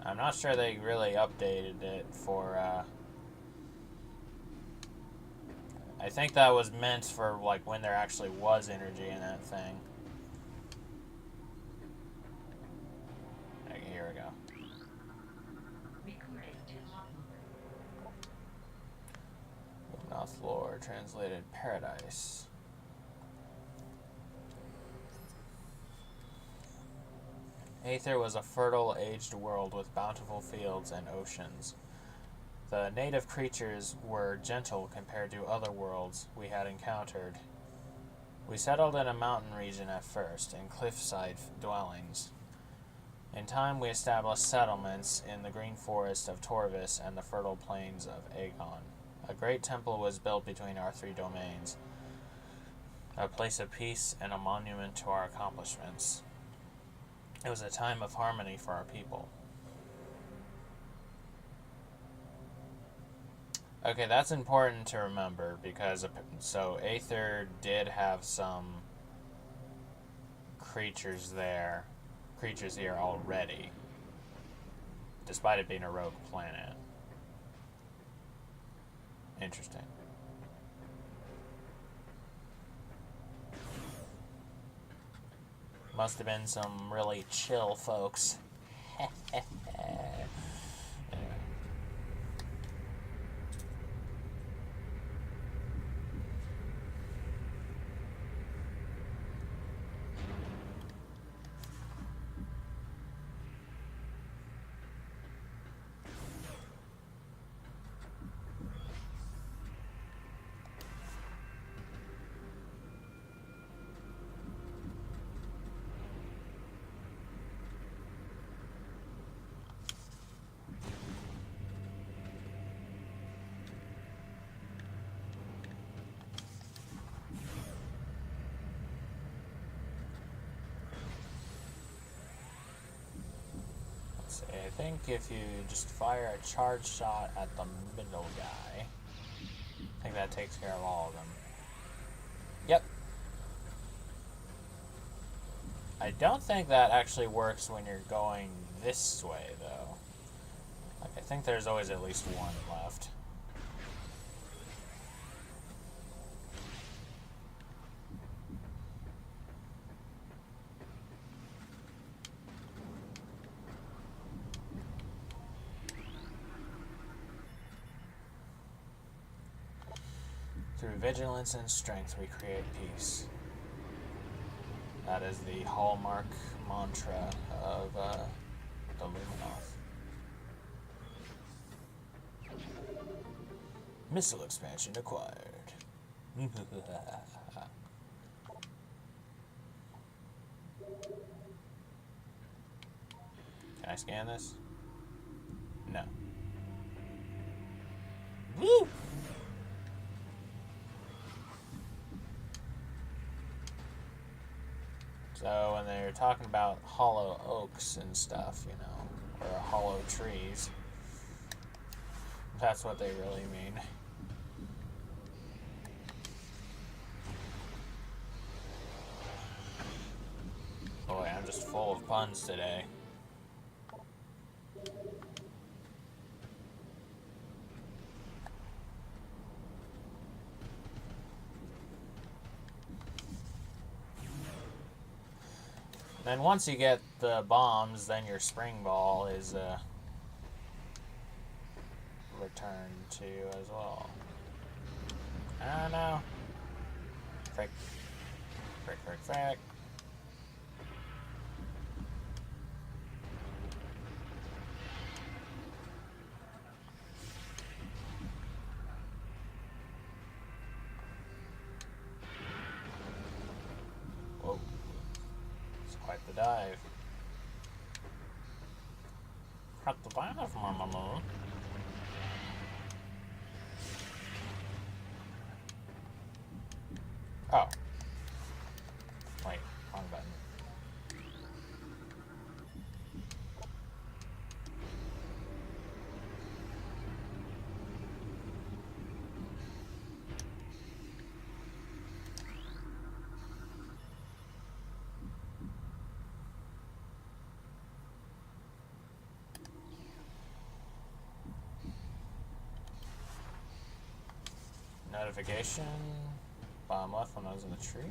I'm not sure they really updated it for, I think that was meant for, like, when there actually was energy in that thing. Okay, here we go. North Lore, translated Paradise. Aether was a fertile, aged world with bountiful fields and oceans. The native creatures were gentle compared to other worlds we had encountered. We settled in a mountain region at first, in cliffside dwellings. In time, we established settlements in the green forest of Torvis and the fertile plains of Aegon. A great temple was built between our 3 domains, a place of peace and a monument to our accomplishments. It was a time of harmony for our people. Okay, that's important to remember because, so Aether did have some creatures here already, despite it being a rogue planet. Interesting. Must have been some really chill folks. I think if you just fire a charge shot at the middle guy, I think that takes care of all of them. Yep. I don't think that actually works when you're going this way, though. Like, I think there's always at least one left. Through vigilance and strength, we create peace. That is the hallmark mantra of the Luminoth. Missile expansion acquired. Can I scan this? No. Woo! So when they're talking about hollow oaks and stuff, you know, or hollow trees, that's what they really mean. Boy, I'm just full of puns today. Then once you get the bombs, then your spring ball is returned to you as well. I don't know. Frick. Frick, frick, frick. Whoa. It's quite the dive. Cut the dive, mama. Oh. Wait, wrong button. Notification. Bomb left when I was in the tree.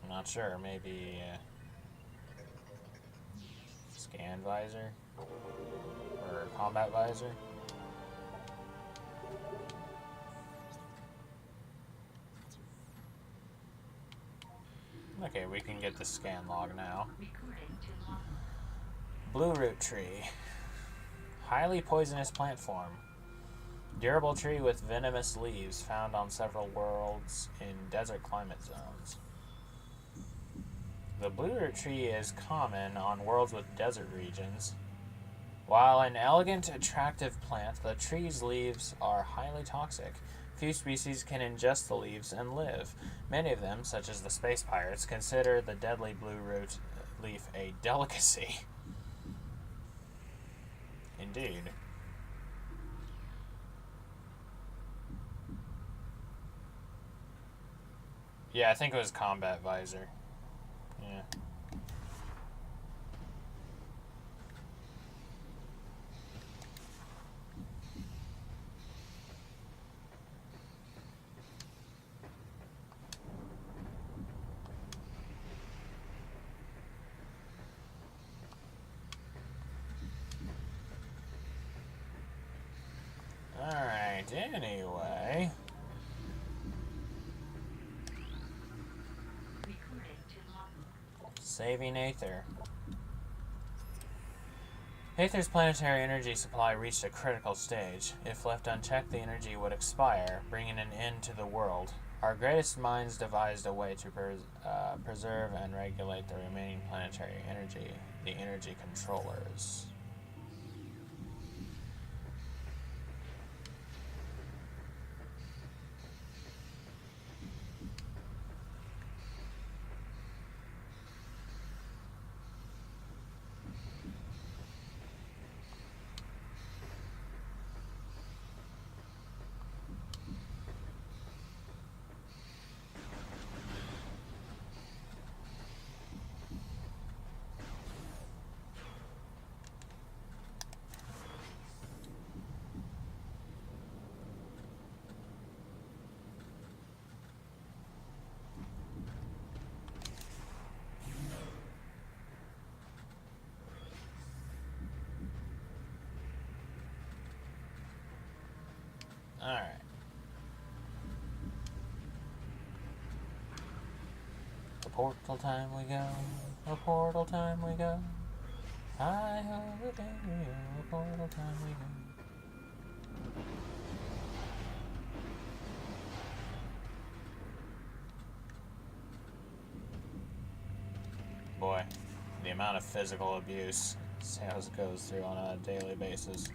I'm not sure. Maybe scan visor or combat visor. Okay, we can get the scan log now. Blue root tree. Highly poisonous plant form. Durable tree with venomous leaves found on several worlds in desert climate zones. The blue root tree is common on worlds with desert regions. While an elegant, attractive plant, the tree's leaves are highly toxic. Few species can ingest the leaves and live. Many of them, such as the space pirates, consider the deadly blue root leaf a delicacy. Indeed. Yeah, I think it was combat visor. Yeah. Alright, anyway. Saving Aether. Aether's planetary energy supply reached a critical stage. If left unchecked, the energy would expire, bringing an end to the world. Our greatest minds devised a way to preserve and regulate the remaining planetary energy, the energy controllers. Alright. The portal time we go. The portal time we go. Hi ho, the portal time we go. Boy, the amount of physical abuse Samus goes through on a daily basis.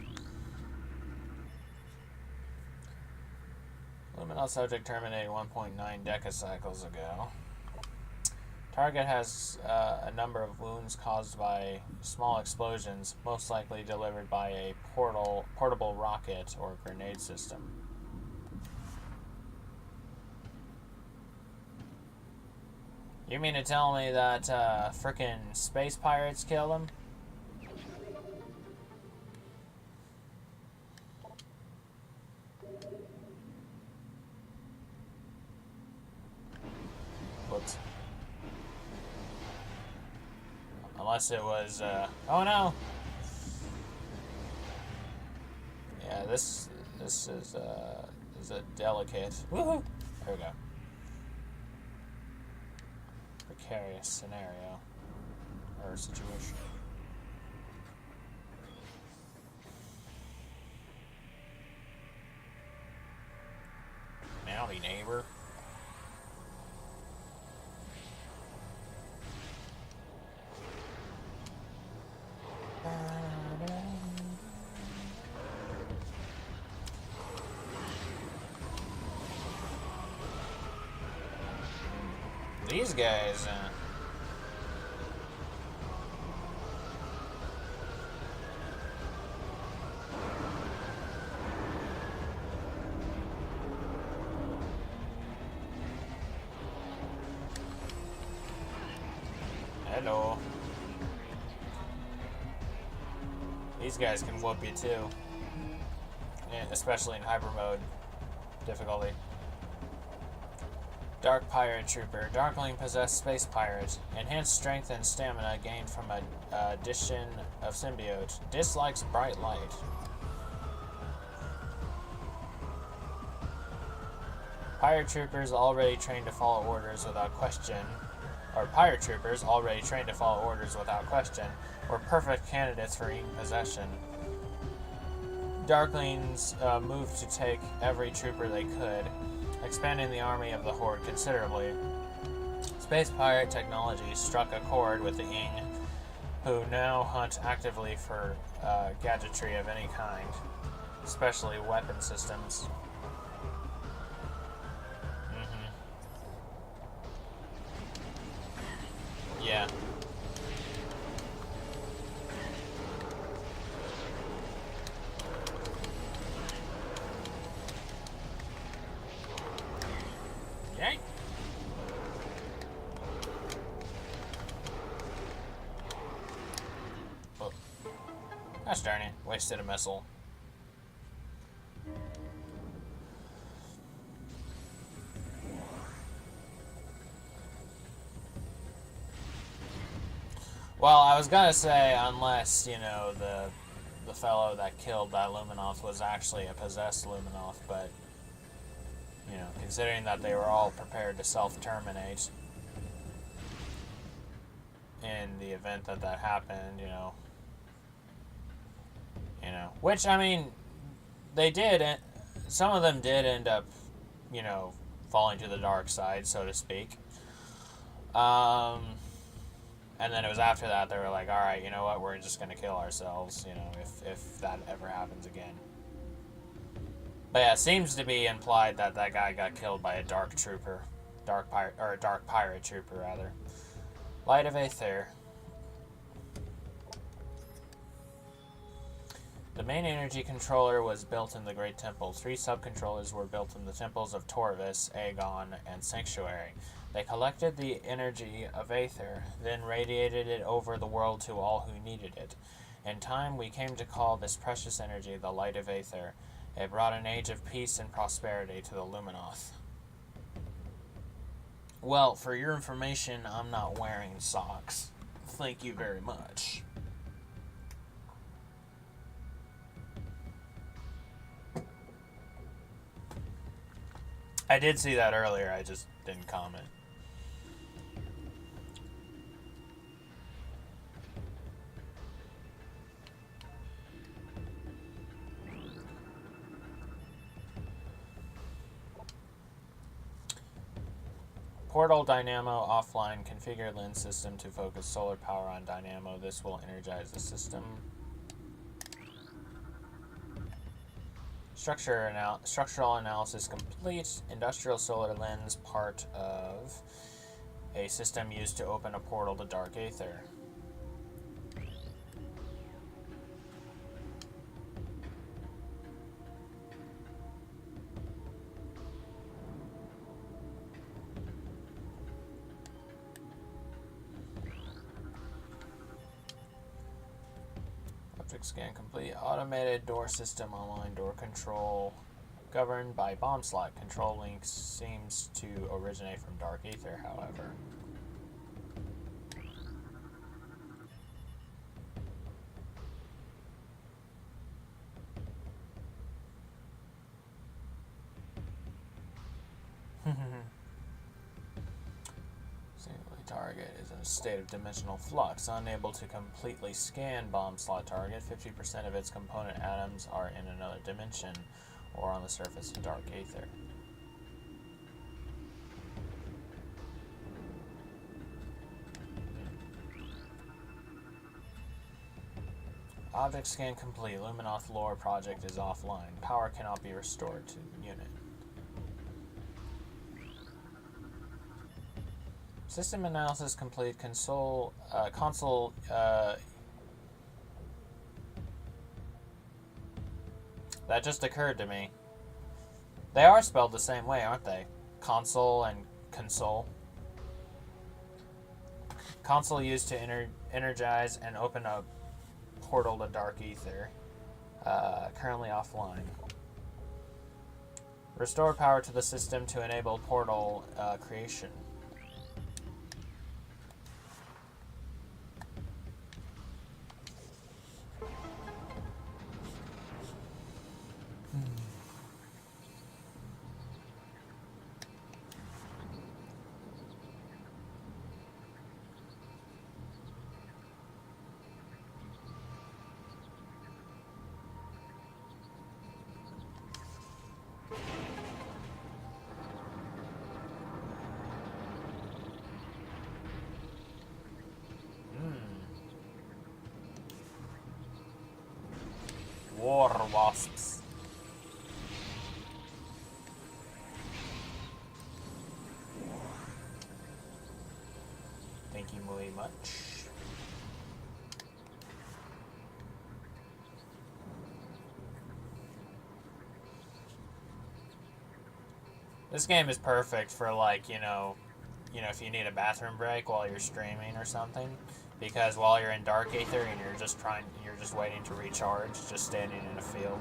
Luminous subject terminated 1.9 decacycles ago. Target has a number of wounds caused by small explosions, most likely delivered by a portable rocket or grenade system. You mean to tell me that frickin' space pirates killed him? Whoops. Unless it was, oh no! Yeah, this is a delicate, woohoo! There we go. Precarious scenario, or situation. Howdy, neighbor. These guys, hello. These guys can whoop you too, especially in hyper mode difficulty. Dark Pirate Trooper. Darkling possessed space pirate. Enhanced strength and stamina gained from a addition of symbiote. Dislikes bright light. Pirate troopers already trained to follow orders without question, or pirate troopers already trained to follow orders without question, were perfect candidates for Eden possession. Darklings moved to take every trooper they could, expanding the army of the Horde considerably. Space pirate technology struck a chord with the Ing, who now hunt actively for gadgetry of any kind, especially weapon systems. Yeah. Yay. Oh. Gosh darn it. Wasted a missile. Well, I was gonna say, unless, you know, the fellow that killed that Luminoth was actually a possessed Luminoth, but, you know, considering that they were all prepared to self-terminate in the event that that happened, you know, which, I mean, they did, some of them did end up, you know, falling to the dark side, so to speak. And then it was after that they were like, all right, you know what, we're just going to kill ourselves, you know, if that ever happens again. But yeah, it seems to be implied that that guy got killed by a dark trooper. Dark pirate trooper, rather. Light of Aether. The main energy controller was built in the Great Temple. 3 subcontrollers were built in the temples of Torvis, Aegon, and Sanctuary. They collected the energy of Aether, then radiated it over the world to all who needed it. In time, we came to call this precious energy the Light of Aether. It brought an age of peace and prosperity to the Luminoth. Well, for your information, I'm not wearing socks. Thank you very much. I did see that earlier, I just didn't comment. Portal Dynamo offline. Configure lens system to focus solar power on Dynamo. This will energize the system. Structural analysis complete. Industrial solar lens, part of a system used to open a portal to dark aether. Object scan complete. Automated door system, online door control. Governed by bomb slot. Control link seems to originate from dark aether, however. Target is in a state of dimensional flux, unable to completely scan bomb slot target. 50% of its component atoms are in another dimension or on the surface of dark aether. Object scan complete. Luminoth lore project is offline. Power cannot be restored to the unit. System analysis complete. Console. That just occurred to me. They are spelled the same way, aren't they? Console and console. Console used to energize and open a portal to dark aether. Currently offline. Restore power to the system to enable portal creation. War wasps. Thank you very much. This game is perfect for, like, you know, if you need a bathroom break while you're streaming or something, because while you're in dark aether and you're just waiting to recharge, just standing in a field.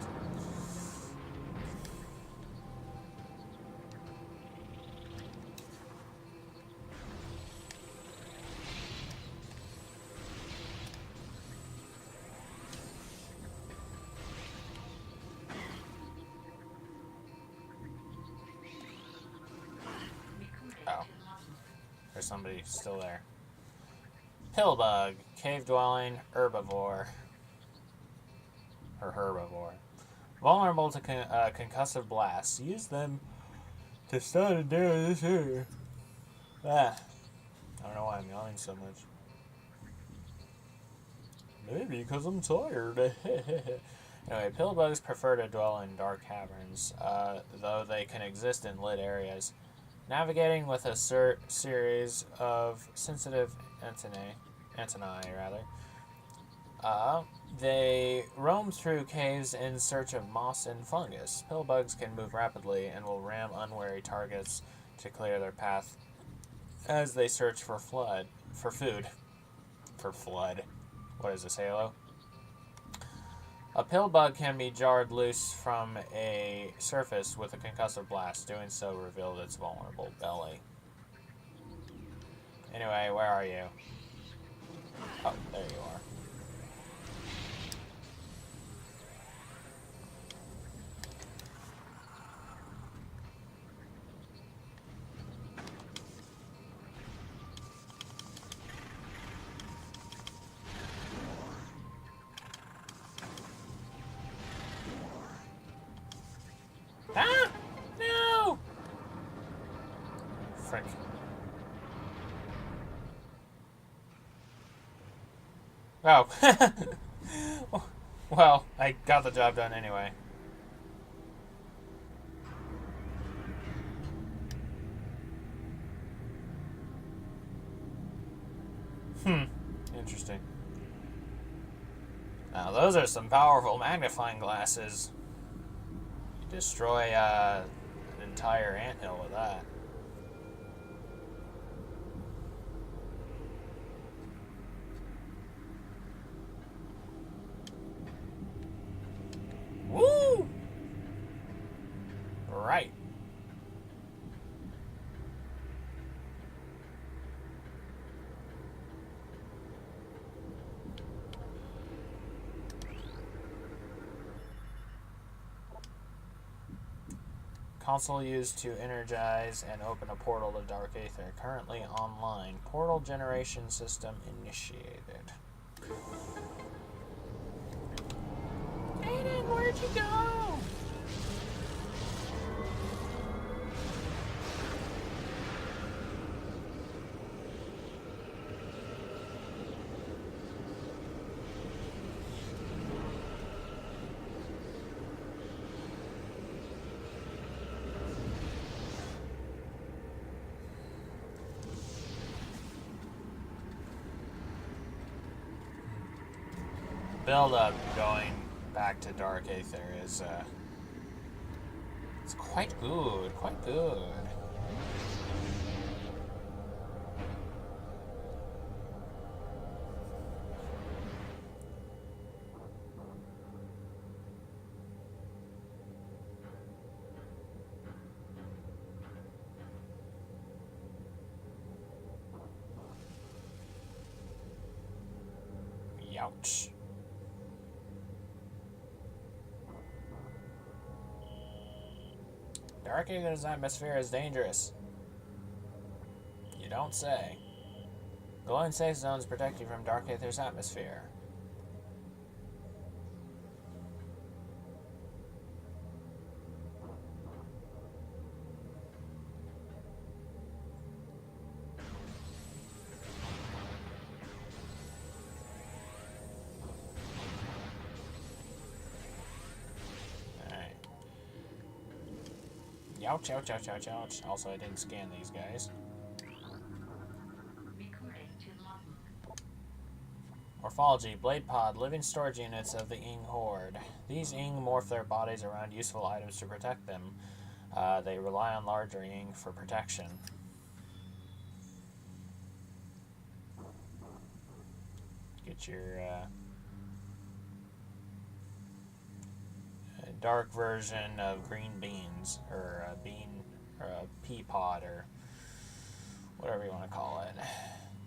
Oh. There's somebody still there. Pillbug, cave dwelling, herbivore. Or herbivore. Vulnerable to concussive blasts. Use them to start a this here. I don't know why I'm yawning so much. Maybe because I'm tired. Anyway, pillbugs prefer to dwell in dark caverns, though they can exist in lit areas. Navigating with a series of sensitive antennae, they roam through caves in search of moss and fungus. Pillbugs can move rapidly and will ram unwary targets to clear their path as they search for food. What is this, Halo? A pillbug can be jarred loose from a surface with a concussive blast. Doing so revealed its vulnerable belly. Anyway, where are you? Oh, there you are. Oh. Well, I got the job done anyway. Hmm. Interesting. Now, those are some powerful magnifying glasses. You destroy an entire anthill with that. Woo! Right. Console used to energize and open a portal to Dark Aether. Currently online. Portal generation system initiated. Aiden, where'd you go? Build up going back to Dark Aether is it's quite good, quite good. Youch. Dark Aether's atmosphere is dangerous. You don't say. Glowing safe zones protect you from Dark Aether's atmosphere. Alright. Ouch, ouch, ouch, ouch, ouch. Also, I didn't scan these guys. Morphology. Blade pod. Living storage units of the Ing Horde. These Ing morph their bodies around useful items to protect them. They rely on larger Ing for protection. Get your dark version of green beans, or a bean, or a pea pod, or whatever you want to call it.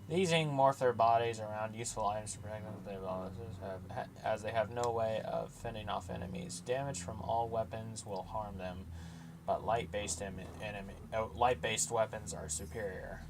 These Ing morph their bodies around useful items to protect them, as they have no way of fending off enemies. Damage from all weapons will harm them, but light-based weapons are superior.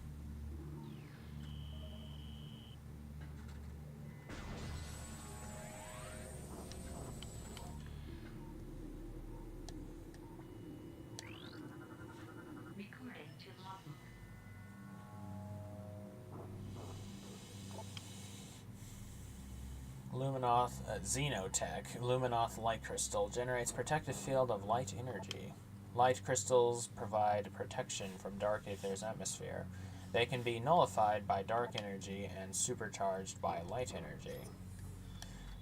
Luminoth Xenotech. Luminoth Light Crystal generates protective field of light energy. Light crystals provide protection from Dark Aether's atmosphere. They can be nullified by dark energy and supercharged by light energy.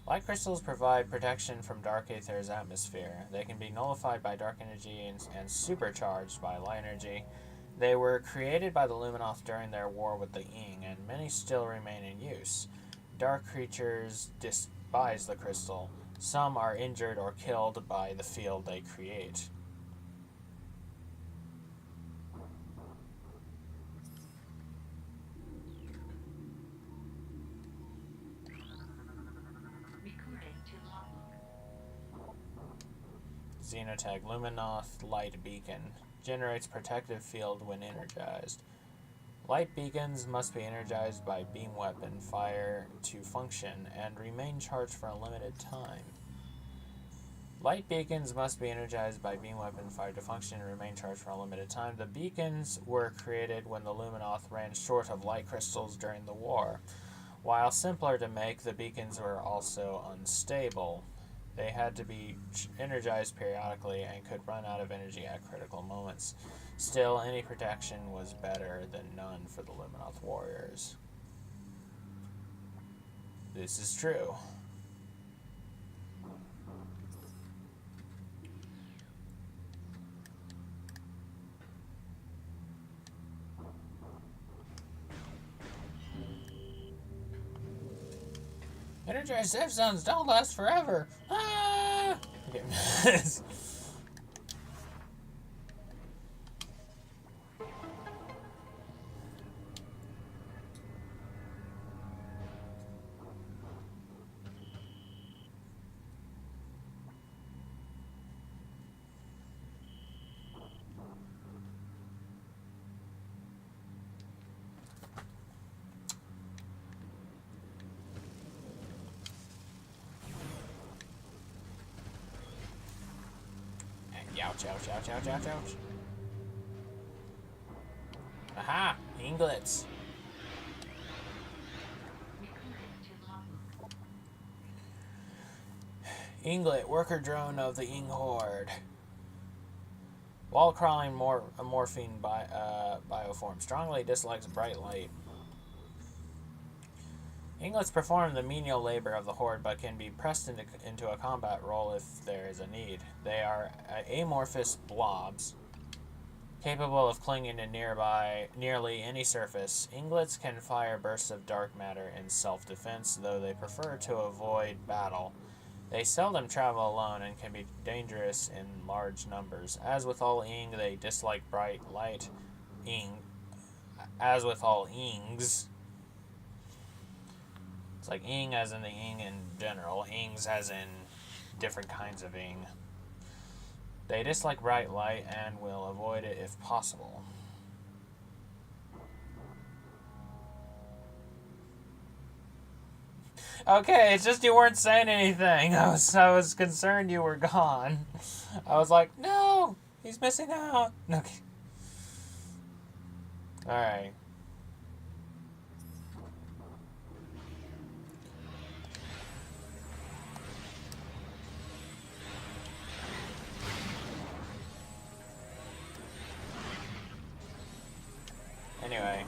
Light crystals provide protection from Dark Aether's atmosphere. They can be nullified by dark energy and supercharged by light energy. They were created by the Luminoth during their war with the Ing, and many still remain in use. Dark creatures despise the crystal. Some are injured or killed by the field they create. Xenotech Luminoth Light Beacon generates protective field when energized. Light beacons must be energized by beam weapon fire to function and remain charged for a limited time. Light beacons must be energized by beam weapon fire to function and remain charged for a limited time. The beacons were created when the Luminoth ran short of light crystals during the war. While simpler to make, the beacons were also unstable. They had to be energized periodically and could run out of energy at critical moments. Still, any protection was better than none for the Luminoth warriors. This is true. Energized safe zones don't last forever. Ah! Okay. Ouch, ouch, ouch, ouch, ouch, ouch. Aha! Inglets. Inglet, worker drone of the Ing Horde. Wall crawling morphine bioform. Strongly dislikes bright light. Inglets perform the menial labor of the Horde, but can be pressed into a combat role if there is a need. They are amorphous blobs, capable of clinging to nearly any surface. Inglets can fire bursts of dark matter in self-defense, though they prefer to avoid battle. They seldom travel alone and can be dangerous in large numbers. As with all Ing, they dislike bright light. As with all Ings, it's like Ing as in the Ing in general, Ings as in different kinds of Ing. They dislike bright light and will avoid it if possible. Okay, it's just you weren't saying anything. I was concerned you were gone. I was like, no, he's missing out. Okay. Alright. Anyway,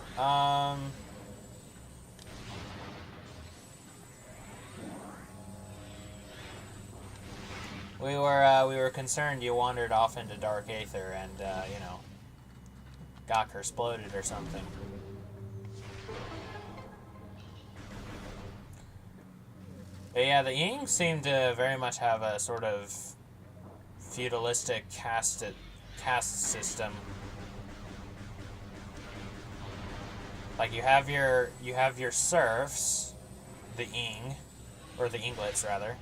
we were concerned you wandered off into Dark Aether and you know, got exploded or something. But yeah, the Ing seem to very much have a sort of feudalistic caste system. Like you have your serfs, the Ing, or the Inglets rather.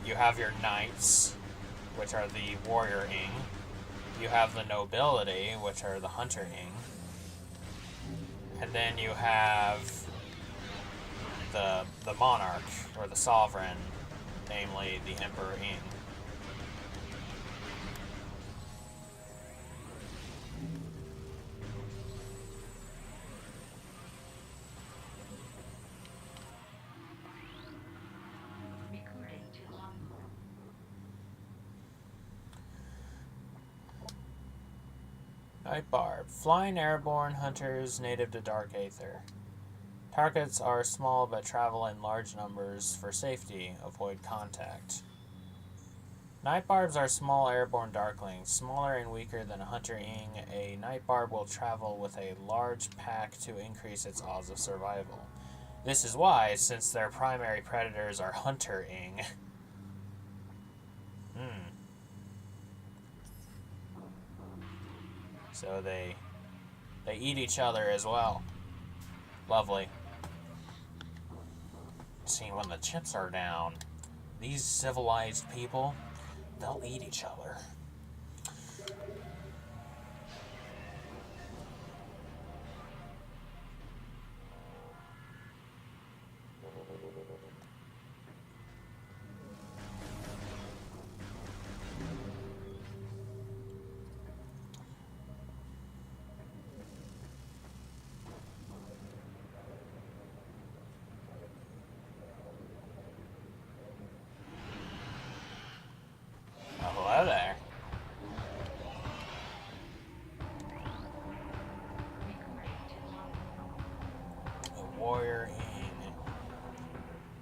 You have your knights, which are the warrior Ing. You have the nobility, which are the hunter Ing. And then you have the monarch, or the sovereign, namely the Emperor Ing. Night Barb. Flying airborne hunters native to Dark Aether. Targets are small but travel in large numbers for safety. Avoid contact. Night Barbs are small airborne darklings. Smaller and weaker than a hunter Ing, a Night Barb will travel with a large pack to increase its odds of survival. This is why, since their primary predators are hunter Ing. So they eat each other as well. Lovely. See, when the chips are down, these civilized people, they'll eat each other.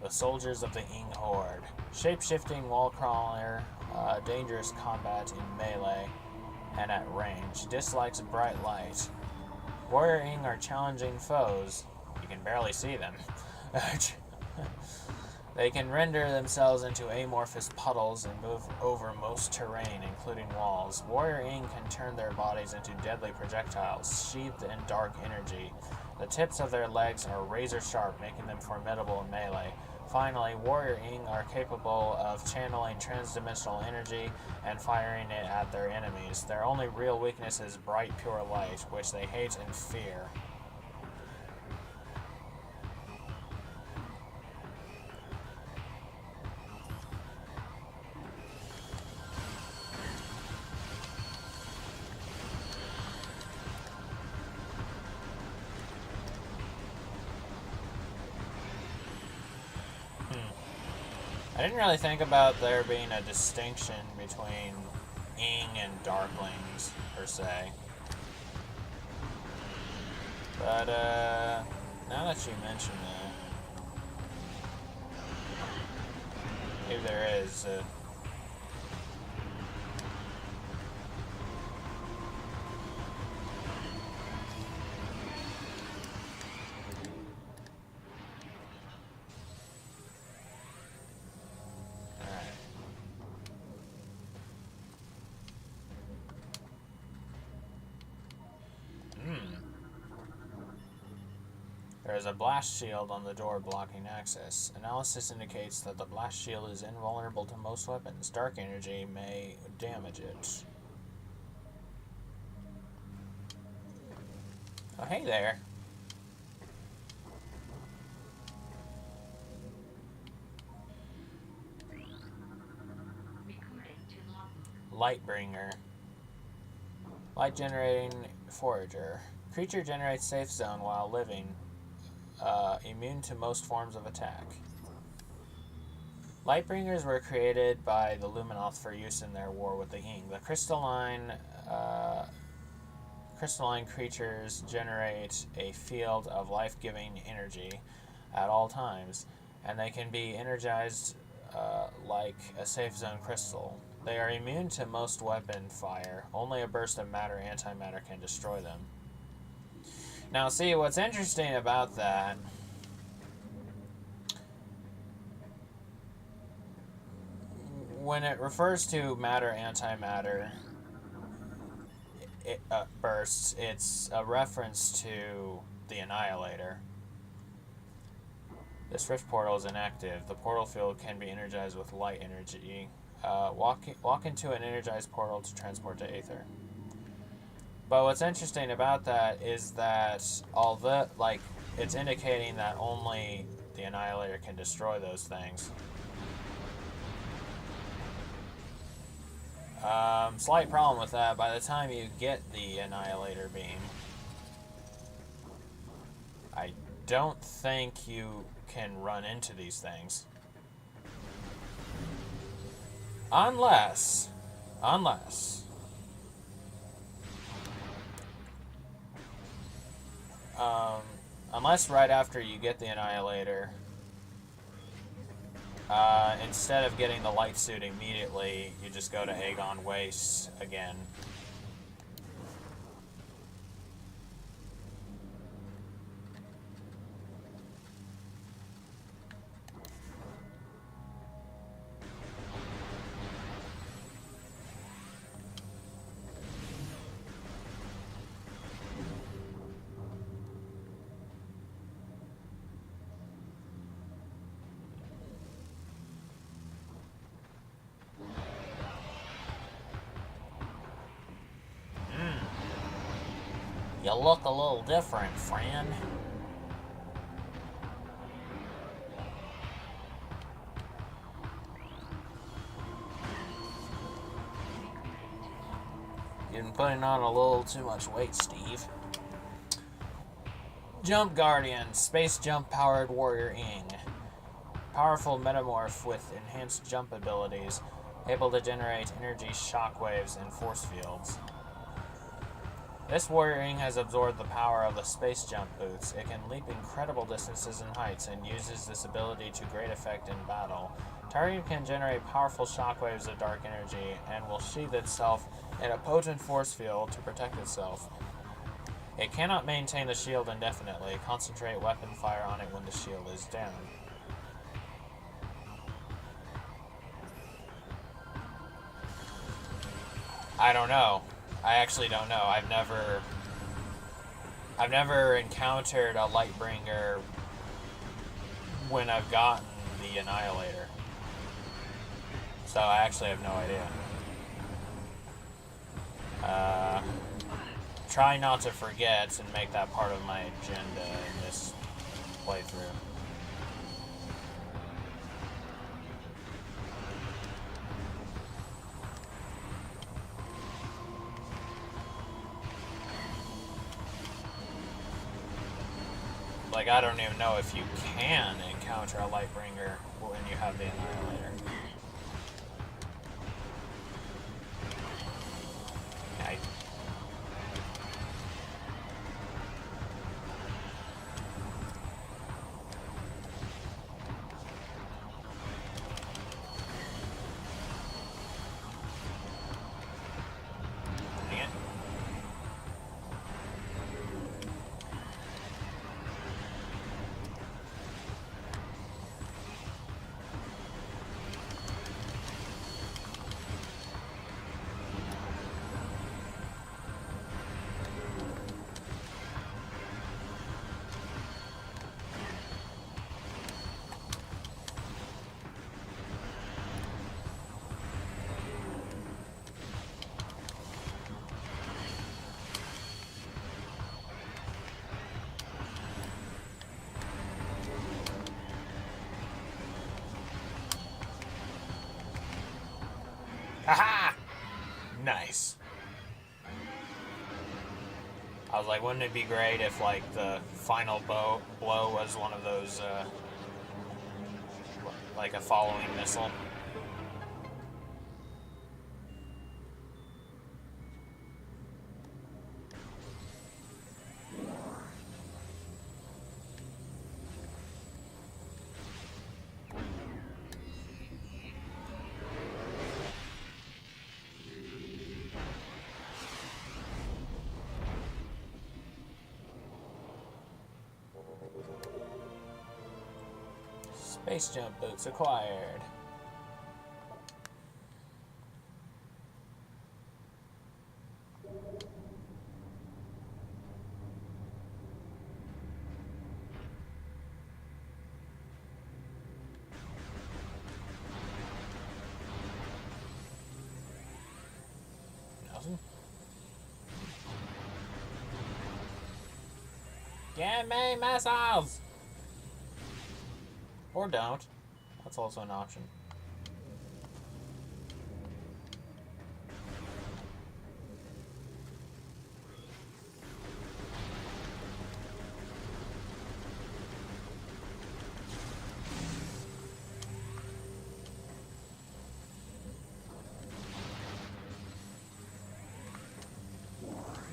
the soldiers of the Ing Horde. Shape-shifting wall crawler, dangerous combat in melee and at range. Dislikes bright light. Warrior Ing are challenging foes. You can barely see them. They can render themselves into amorphous puddles and move over most terrain, including walls. Warrior Ing can turn their bodies into deadly projectiles, sheathed in dark energy. The tips of their legs are razor sharp, making them formidable in melee. Finally, Warrior Ing are capable of channeling transdimensional energy and firing it at their enemies. Their only real weakness is bright, pure light, which they hate and fear. I didn't really think about there being a distinction between Ing and Darklings, per se. But, now that you mention it, maybe there is. There is a blast shield on the door blocking access. Analysis indicates that the blast shield is invulnerable to most weapons. Dark energy may damage it. Oh, hey there. Lightbringer. Light generating forager. Creature generates safe zone while living. Immune to most forms of attack. Lightbringers were created by the Luminoth for use in their war with the Ing. The crystalline creatures generate a field of life-giving energy at all times, and they can be energized like a safe zone crystal. They are immune to most weapon fire. Only a burst of matter antimatter can destroy them. Now, see, what's interesting about that when it refers to matter antimatter bursts, it's a reference to the Annihilator. This rift portal is inactive. The portal field can be energized with light energy. Walk into an energized portal to transport to Aether. But what's interesting about that is that although, like, it's indicating that only the Annihilator can destroy those things. Slight problem with that. By the time you get the Annihilator beam, I don't think you can run into these things. Unless right after you get the Annihilator, instead of getting the light suit immediately, you just go to Aegon Waste again. You look a little different, friend. You've been putting on a little too much weight, Steve. Jump Guardian, space jump powered warrior Ing. Powerful metamorph with enhanced jump abilities, able to generate energy shockwaves and force fields. This warring has absorbed the power of the space jump boots. It can leap incredible distances and heights and uses this ability to great effect in battle. Target can generate powerful shockwaves of dark energy and will sheath itself in a potent force field to protect itself. It cannot maintain the shield indefinitely. Concentrate weapon fire on it when the shield is down. I don't know. I actually don't know. I've never encountered a Lightbringer when I've gotten the Annihilator. So I actually have no idea. Try not to forget and make that part of my agenda in this playthrough. Like, I don't even know if you can encounter a Lightbringer when you have the Annihilator. Haha! Nice. I was like, wouldn't it be great if, like, the final blow was one of those, like a following missile? Space jump boots acquired. Nothing. Give me missiles! Or don't. That's also an option.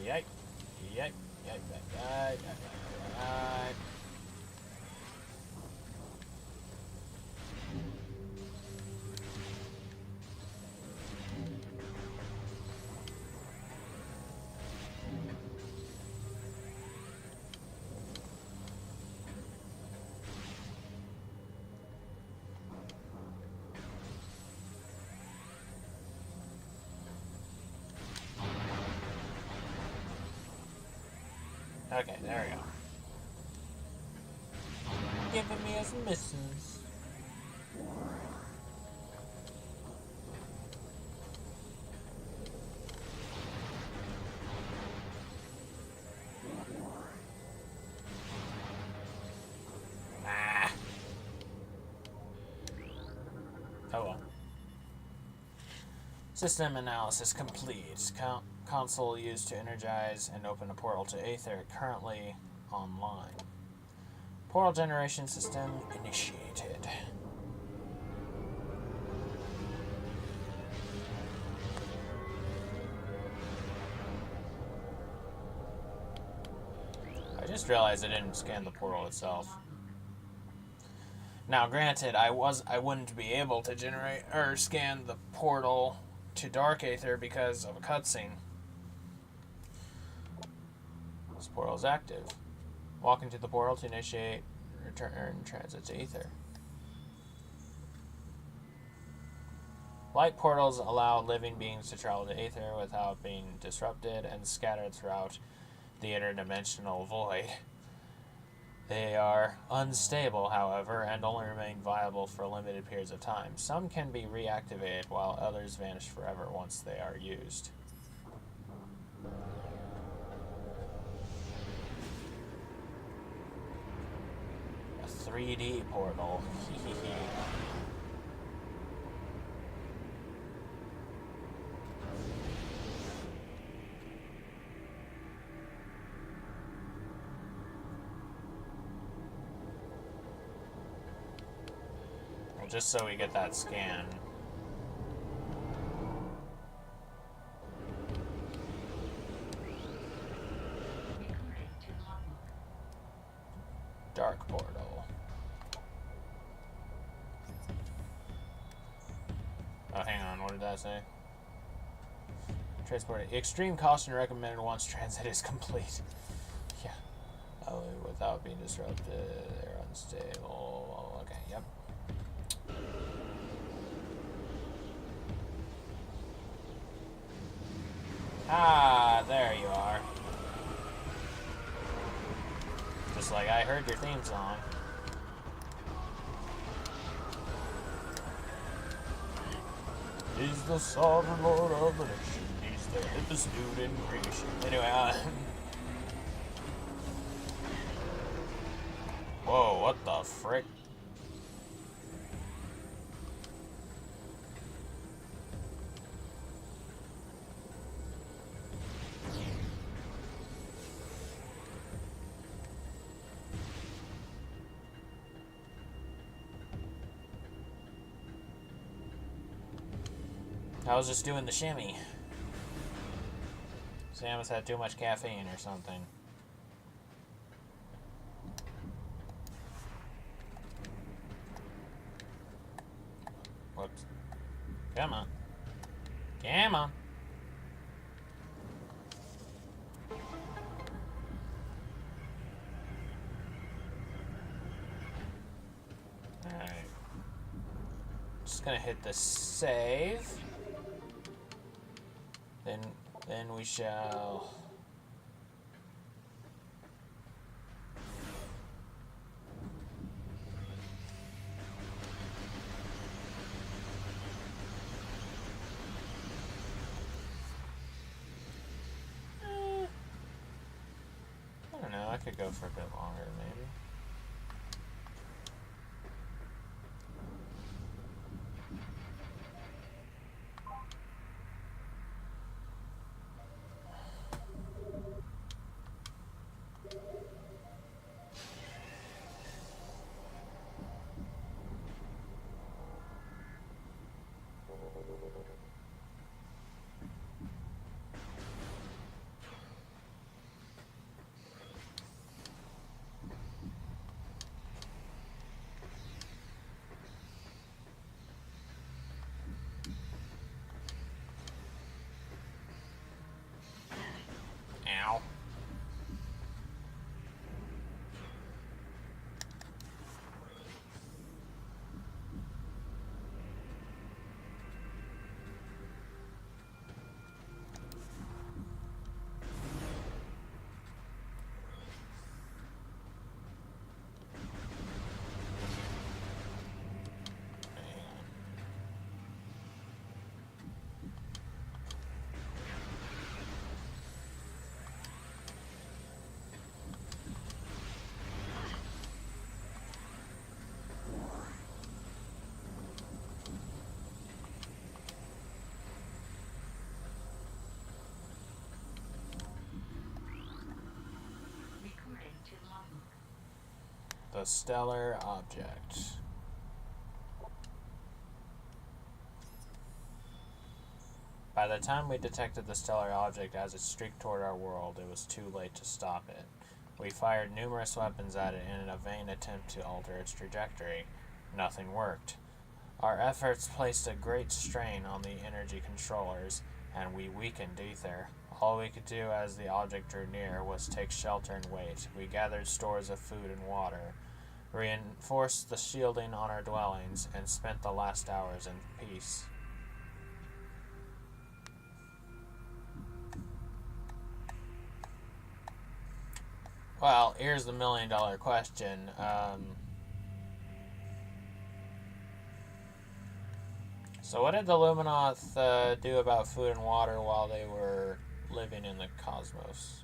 Yike. Yike. Yike. Yike. Yike. Okay, there we go. Giving me his missions. Ah. Oh well. System analysis complete. Console used to energize and open a portal to Aether currently online. Portal generation system initiated. Just realized I didn't scan the portal itself. Now, granted, I wouldn't be able to generate or scan the portal to Dark Aether because of a cutscene. This portal is active. Walk into the portal to initiate return transit to Aether. Light portals allow living beings to travel to Aether without being disrupted and scattered throughout the interdimensional void. They are unstable, however, and only remain viable for limited periods of time. Some can be reactivated, while others vanish forever once they are used. A 3D portal. Just so we get that scan. Dark portal. Oh, hang on. What did that say? Transport. Extreme caution recommended once transit is complete. Yeah. Oh, without being disrupted. They're unstable. Okay, yep. Ah, there you are. Just like I heard your theme song. He's the sovereign lord of the nation. He's the hippest dude in creation. Anyway, whoa, what the frick? I was just doing the shimmy. Samus had too much caffeine or something. Whoops. Come on. Come on. Alright. Just gonna hit the save. Then we shall... I don't know, I could go for a bit longer, maybe. Ow. The stellar object. By the time we detected the stellar object as it streaked toward our world, it was too late to stop it. We fired numerous weapons at it in a vain attempt to alter its trajectory. Nothing worked. Our efforts placed a great strain on the energy controllers, and we weakened Ether. All we could do as the object drew near was take shelter and wait. We gathered stores of food and water, reinforced the shielding on our dwellings, and spent the last hours in peace. Well, here's the $1,000,000 question. So what did the Luminoth do about food and water while they were living in the cosmos?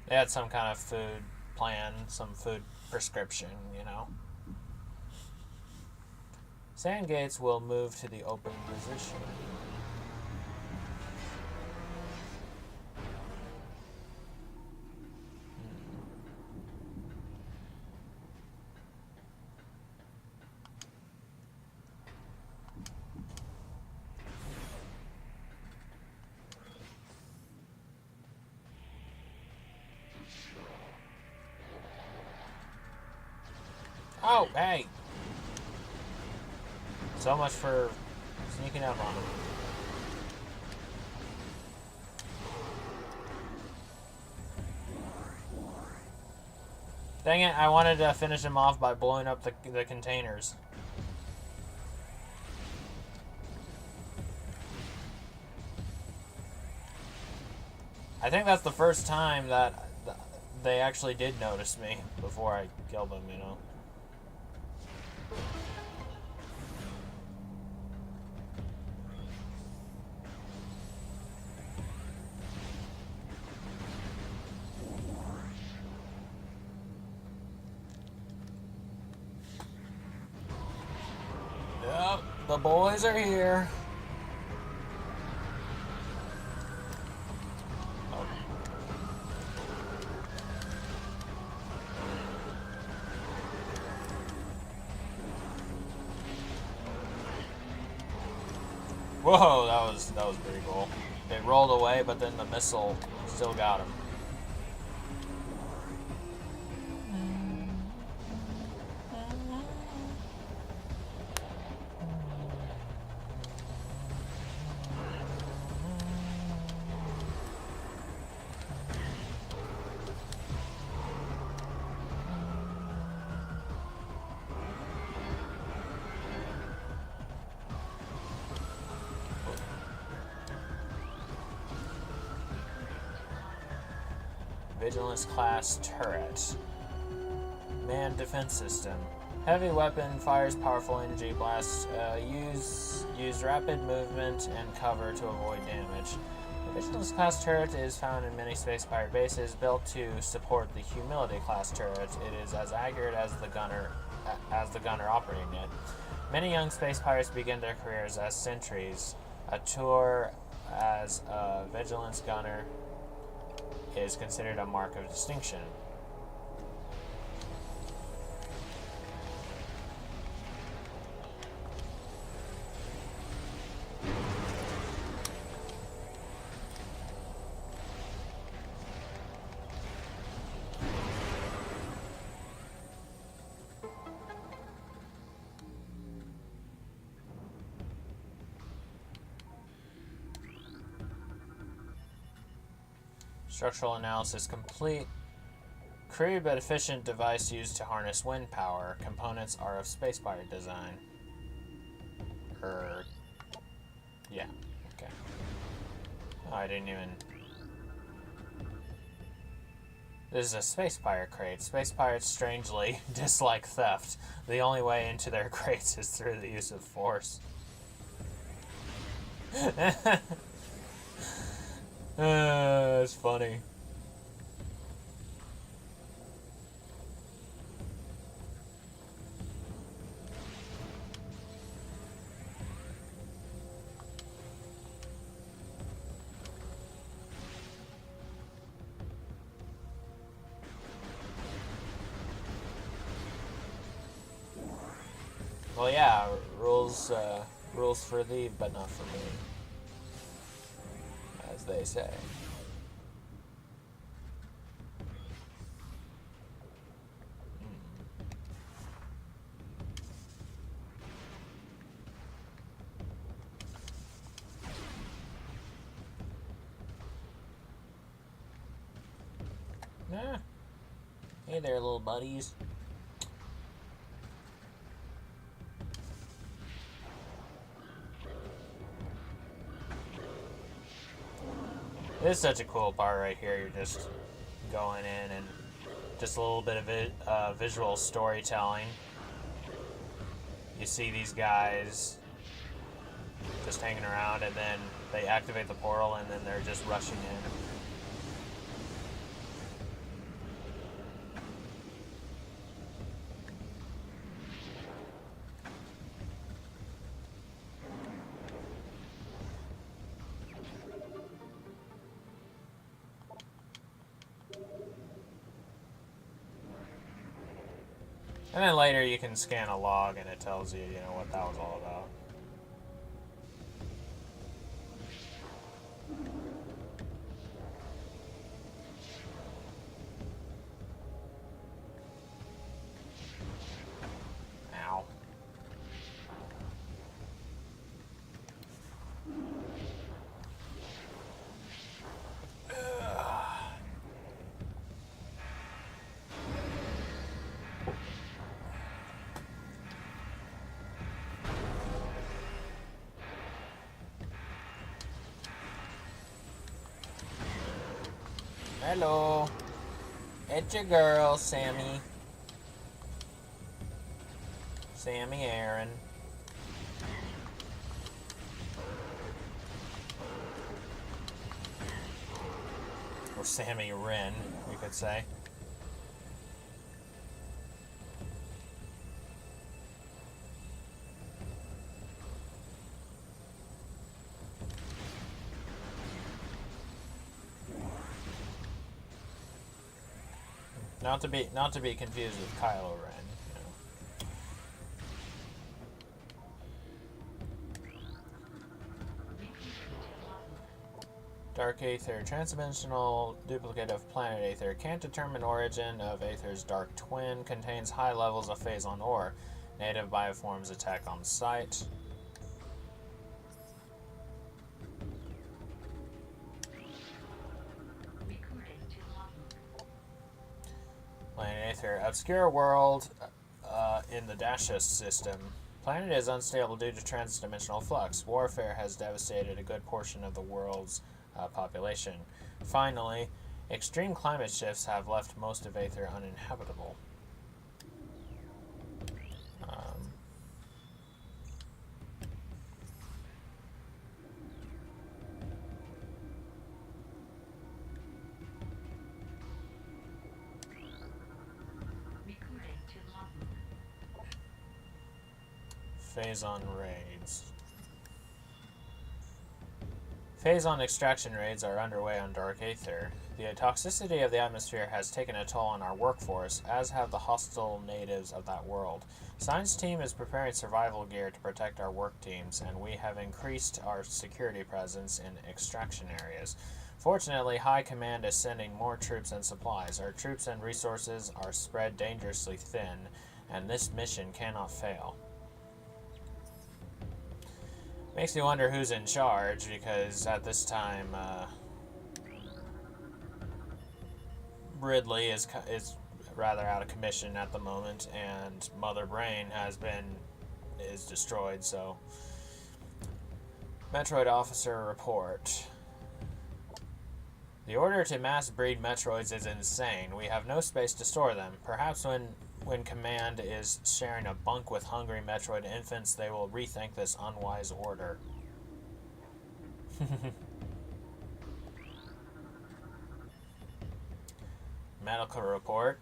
They had some kind of food plan, some food prescription, you know. Sand gates will move to the open position. Oh, hey! So much for sneaking up on him. Dang it, I wanted to finish him off by blowing up the containers. I think that's the first time that they actually did notice me before I killed them, you know. Yep, the boys are here. Whoa, that was pretty cool. It rolled away, but then the missile still got him. Vigilance class turret. Manned defense system. Heavy weapon, fires powerful energy blasts. Use rapid movement and cover to avoid damage. The Vigilance class turret is found in many space pirate bases, built to support the Humility class turret. It is as accurate as the gunner operating it. Many young space pirates begin their careers as sentries. A tour as a Vigilance gunner is considered a mark of distinction. Structural analysis complete. Crude but efficient device used to harness wind power. Components are of space pirate design. Yeah, okay. Oh, I didn't even... This is a space pirate crate. Space pirates strangely dislike theft. The only way into their crates is through the use of force. It's funny. Well, yeah, Rules for thee, but not for me, as they say. Nah. Hey there, little buddies. This is such a cool part right here. You're just going in and just a little bit of visual storytelling. You see these guys just hanging around, and then they activate the portal, and then they're just rushing in. And then later you can scan a log and it tells you, what that was all about. Ow. Hello. It's your girl, Sammy. Sammy Aaron. Or Sammy Wren, we could say. Not to be confused with Kylo Ren. Dark Aether, transdimensional duplicate of planet Aether. Can't determine origin of Aether's dark twin. Contains high levels of phazon ore. Native bioforms attack on sight. Planet Aether, obscure world in the Dashus system. Planet is unstable due to transdimensional flux. Warfare has devastated a good portion of the world's population. Finally, extreme climate shifts have left most of Aether uninhabitable. Phazon raids. Phazon extraction raids are underway on Dark Aether. The toxicity of the atmosphere has taken a toll on our workforce, as have the hostile natives of that world. Science team is preparing survival gear to protect our work teams, and we have increased our security presence in extraction areas. Fortunately, High Command is sending more troops and supplies. Our troops and resources are spread dangerously thin, and this mission cannot fail. Makes me wonder who's in charge, because at this time, Ridley is rather out of commission at the moment, and Mother Brain is destroyed. So, Metroid officer report. The order to mass breed Metroids is insane. We have no space to store them. Perhaps when Command is sharing a bunk with hungry Metroid infants, they will rethink this unwise order. Medical report.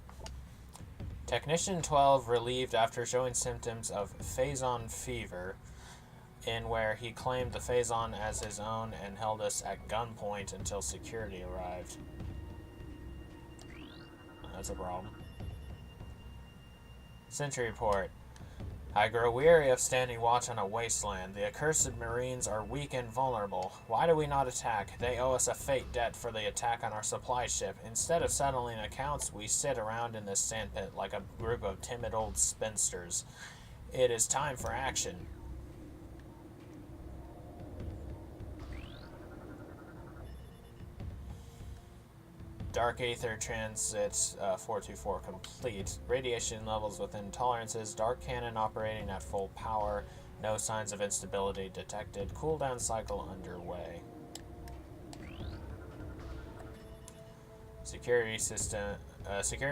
Technician 12 relieved after showing symptoms of phazon fever, in where he claimed the phazon as his own and held us at gunpoint until security arrived. That's a problem. Sentry report. I grow weary of standing watch on a wasteland. The accursed Marines are weak and vulnerable. Why do we not attack? They owe us a fate debt for the attack on our supply ship. Instead of settling accounts, we sit around in this sandpit like a group of timid old spinsters. It is time for action. Dark Aether Transit 424 complete. Radiation levels within tolerances. Dark Cannon operating at full power. No signs of instability detected. Cooldown cycle underway. Security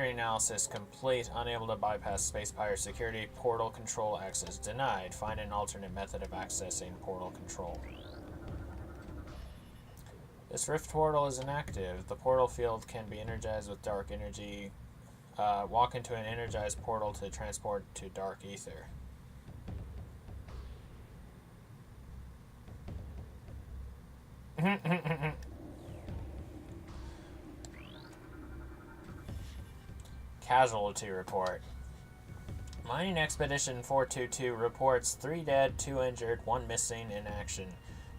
analysis complete. Unable to bypass Space Pirate security. Portal control access denied. Find an alternate method of accessing portal control. This rift portal is inactive. The portal field can be energized with dark energy. Walk into an energized portal to transport to dark ether. Casualty report. Mining Expedition 422 reports 3 dead, 2 injured, 1 missing in action.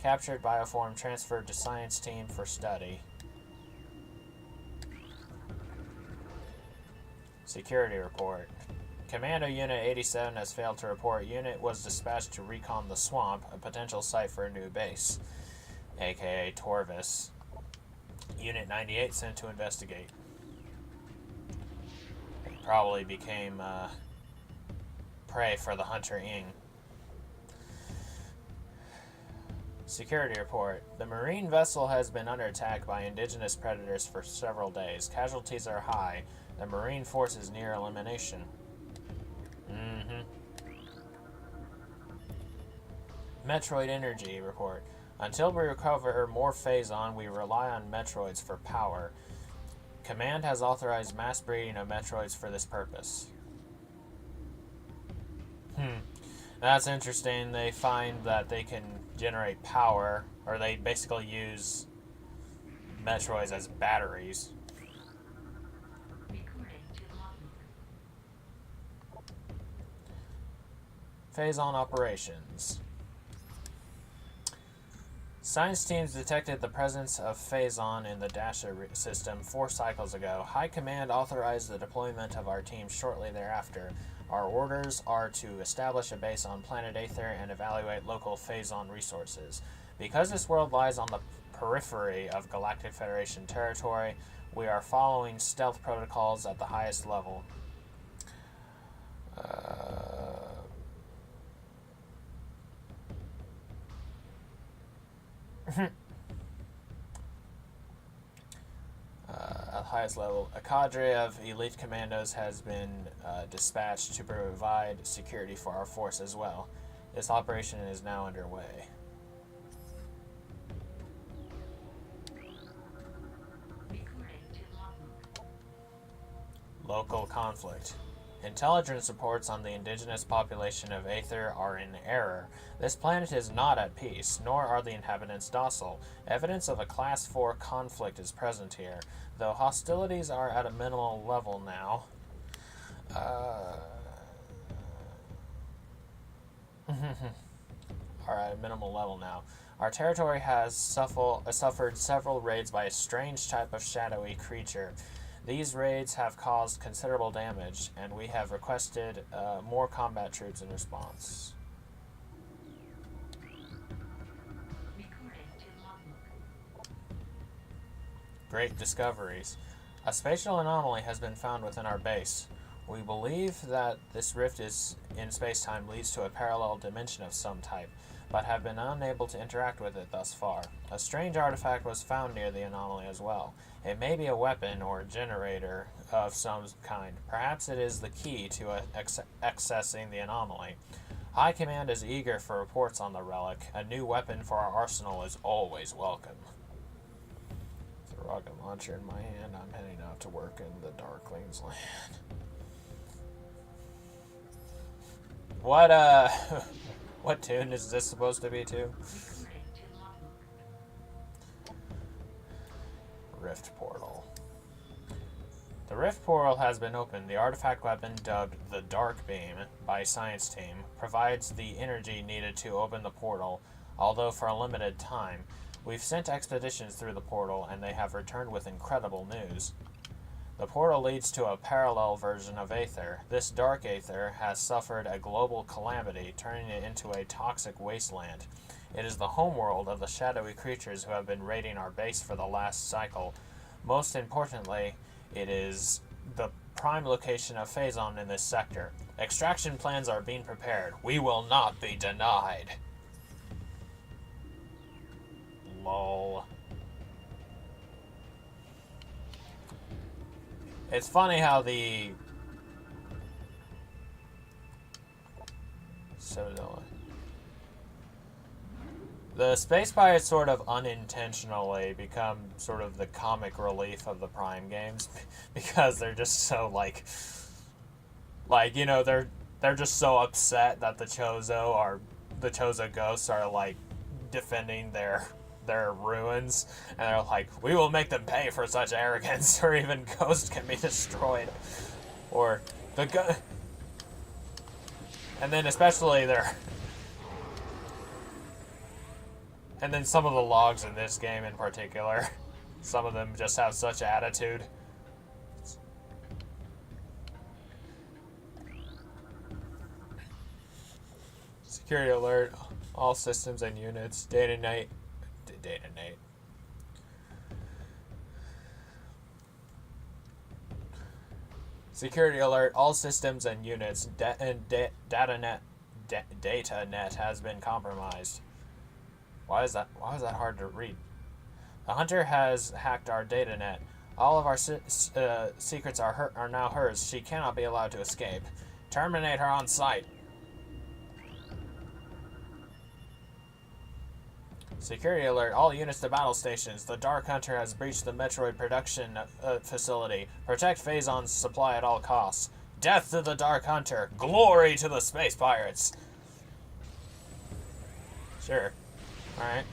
Captured bioform transferred to science team for study. Security report. Commando Unit 87 has failed to report. Unit was dispatched to recon the swamp, a potential site for a new base, aka Torvis. Unit 98 sent to investigate. It probably became prey for the Hunter Ing. Security report. The marine vessel has been under attack by indigenous predators for several days. Casualties are high. The marine force is near elimination. Metroid energy report. Until we recover more phazon, we rely on Metroids for power. Command has authorized mass breeding of Metroids for this purpose. That's interesting. They find that they can generate power, or they basically use Metroids as batteries. Phazon operations. Science teams detected the presence of Phazon in the Dasha system 4 cycles ago. High Command authorized the deployment of our team shortly thereafter. Our orders are to establish a base on planet Aether and evaluate local Phazon resources. Because this world lies on the periphery of Galactic Federation territory, we are following stealth protocols at the highest level. At the highest level, a cadre of elite commandos has been dispatched to provide security for our force as well. This operation is now underway. Local conflict. Intelligence reports on the indigenous population of Aether are in error. This planet is not at peace, nor are the inhabitants docile. Evidence of a Class 4 conflict is present here, though hostilities are at a minimal level now. Our territory has suffered several raids by a strange type of shadowy creature. These raids have caused considerable damage, and we have requested more combat troops in response. Great discoveries. A spatial anomaly has been found within our base. We believe that this rift in space-time leads to a parallel dimension of some type, but have been unable to interact with it thus far. A strange artifact was found near the anomaly as well. It may be a weapon or a generator of some kind. Perhaps it is the key to accessing the anomaly. High Command is eager for reports on the relic. A new weapon for our arsenal is always welcome. With a rocket launcher in my hand, I'm heading out to work in the Darkling's land. What tune is this supposed to be to? Rift portal. The rift portal has been opened. The artifact weapon, dubbed the Dark Beam by Science Team, provides the energy needed to open the portal, although for a limited time. We've sent expeditions through the portal, and they have returned with incredible news. The portal leads to a parallel version of Aether. This dark Aether has suffered a global calamity, turning it into a toxic wasteland. It is the homeworld of the shadowy creatures who have been raiding our base for the last cycle. Most importantly, it is the prime location of Phazon in this sector. Extraction plans are being prepared. We will not be denied. Lol. It's funny how the... The Space Pirates sort of unintentionally become sort of the comic relief of the Prime games because they're just so you know, they're just so upset that the Chozo ghosts are like defending their ruins, and they're like, we will make them pay for such arrogance, or even ghosts can be destroyed, or and then especially and then some of the logs in this game in particular, some of them just have such attitude. Security alert, all systems and units, detonate. Security alert, all systems and units, data net has been compromised. Why is that hard to read? The hunter has hacked our data net. All of our secrets are now hers. She cannot be allowed to escape. Terminate her on sight. Security alert, all units to battle stations. The Dark Hunter has breached the Metroid production facility. Protect Phazon's supply at all costs. Death to the Dark Hunter. Glory to the Space Pirates. Sure. Alright.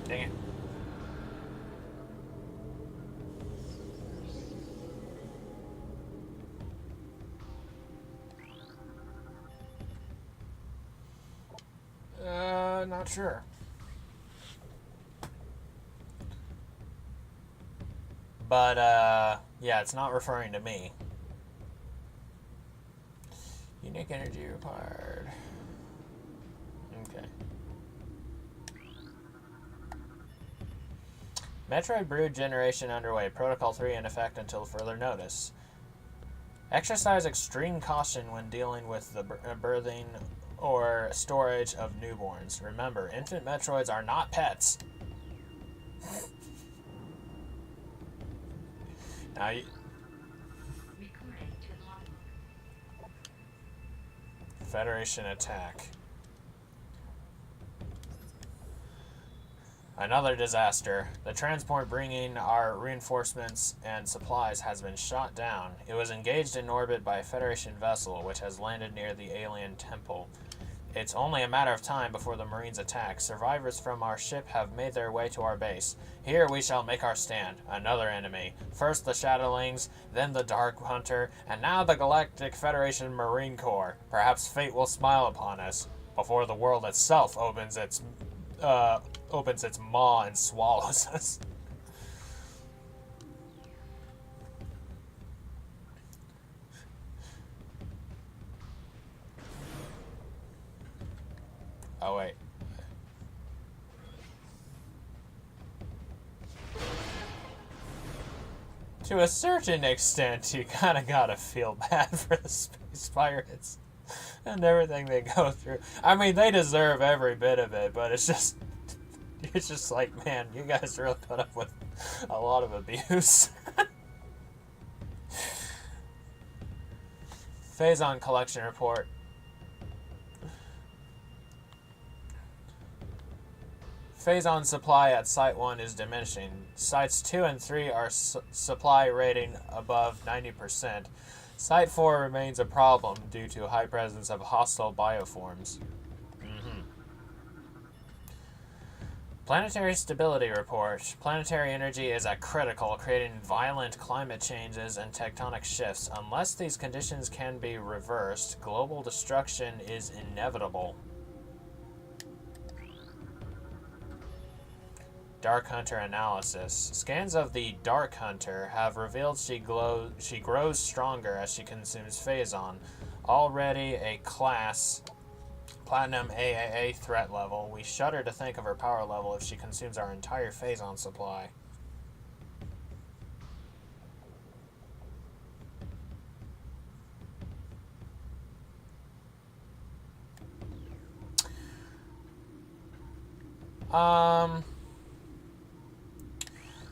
Dang it. Not sure. But, yeah, it's not referring to me. Unique energy required. Okay. Metroid brood generation underway. Protocol 3 in effect until further notice. Exercise extreme caution when dealing with the birthing or storage of newborns. Remember, infant Metroids are not pets. Now you... Federation attack. Another disaster. The transport bringing our reinforcements and supplies has been shot down. It was engaged in orbit by a Federation vessel, which has landed near the alien temple. It's only a matter of time before the Marines attack. Survivors from our ship have made their way to our base. Here we shall make our stand. Another enemy. First the Shadowlings, then the Dark Hunter, and now the Galactic Federation Marine Corps. Perhaps fate will smile upon us before the world itself opens its maw and swallows us. Oh, wait. To a certain extent, you kind of gotta feel bad for the Space Pirates and everything they go through. I mean, they deserve every bit of it, but it's just like, man, you guys really put up with a lot of abuse. Phazon collection report. Phazon supply at Site 1 is diminishing. Sites 2 and 3 are supply rating above 90%. Site 4 remains a problem due to high presence of hostile bioforms. Planetary Stability Report. Planetary energy is at critical, creating violent climate changes and tectonic shifts. Unless these conditions can be reversed, global destruction is inevitable. Dark Hunter analysis. Scans of the Dark Hunter have revealed she grows stronger as she consumes Phazon. Already a class Platinum AAA threat level, we shudder to think of her power level if she consumes our entire Phazon supply.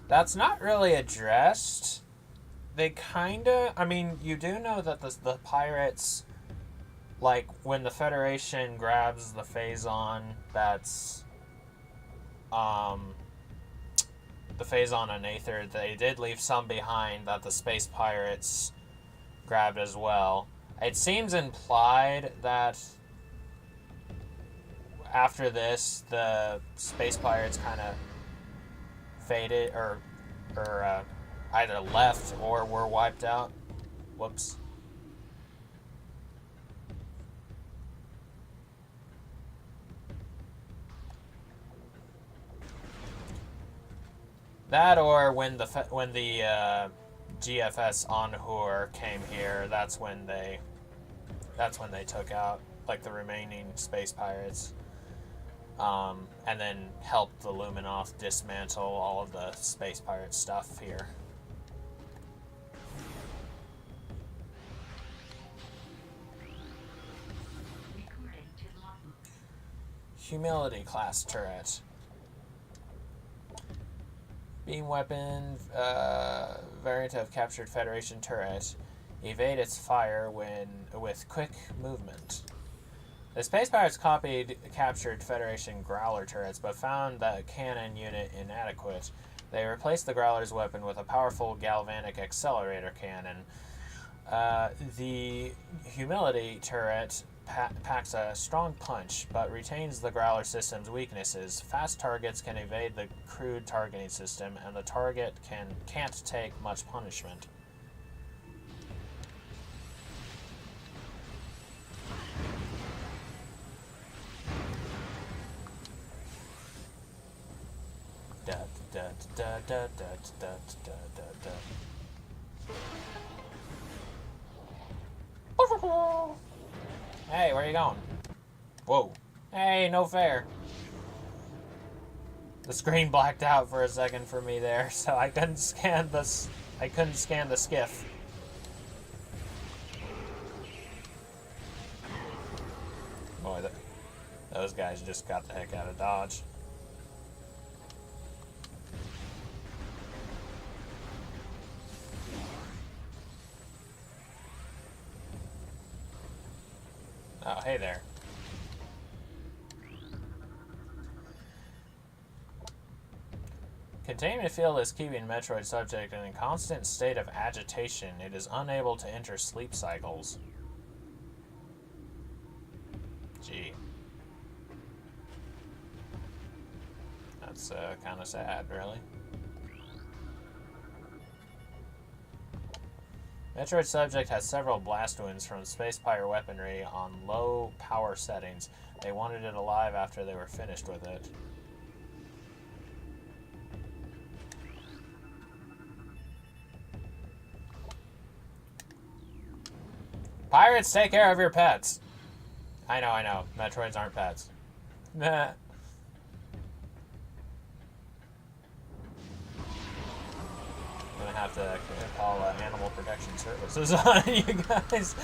That's not really addressed. They kinda, I mean, you do know that the pirates, like, when the Federation grabs the Phazon, that's, the Phazon and Aether, they did leave some behind that the space pirates grabbed as well. It seems implied that after this, the space pirates kind of faded, or either left or were wiped out. Whoops. That, or when the GFS Anhur came here, that's when they took out, like, the remaining space pirates, and then helped the Luminoth dismantle all of the space pirate stuff here. Humility class turret. Beam weapon, variant of captured Federation turret. Evade its fire with quick movement. The space pirates copied captured Federation Growler turrets, but found the cannon unit inadequate. They replaced the Growler's weapon with a powerful galvanic accelerator cannon. The Humility turret packs a strong punch, but retains the Growler system's weaknesses. Fast targets can evade the crude targeting system, and the target can't take much punishment. Hey, where are you going? Whoa. Hey, no fair. The screen blacked out for a second for me there, so I couldn't scan the skiff. Boy, those guys just got the heck out of Dodge. Oh, hey there. Containment field is keeping Metroid subject in a constant state of agitation. It is unable to enter sleep cycles. Gee. That's kind of sad, really. Metroid subject has several blast wounds from space pirate weaponry on low power settings. They wanted it alive after they were finished with it. Pirates, take care of your pets. I know. Metroids aren't pets. Nah. I'm gonna have to call Animal Protection Services on you guys.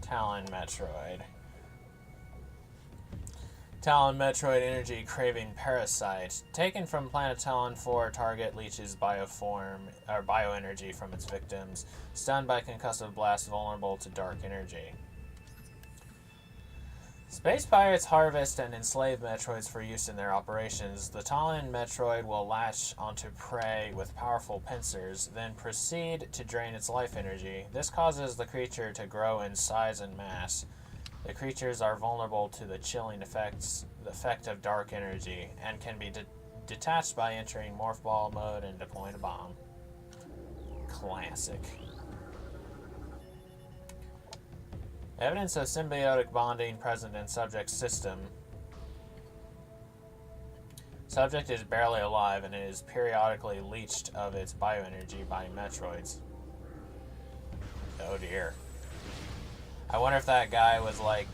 Talon Metroid. Talon Metroid Energy Craving Parasite. Taken from Planet Talon 4, target leeches bioenergy from its victims. Stunned by concussive blast, vulnerable to dark energy. Space pirates harvest and enslave Metroids for use in their operations. The Talon Metroid will latch onto prey with powerful pincers, then proceed to drain its life energy. This causes the creature to grow in size and mass. The creatures are vulnerable to the chilling effect of dark energy, and can be detached by entering Morph Ball mode and deploying a bomb. Classic. Evidence of symbiotic bonding present in subject's system. Subject is barely alive and is periodically leached of its bioenergy by Metroids. Oh dear. I wonder if that guy was like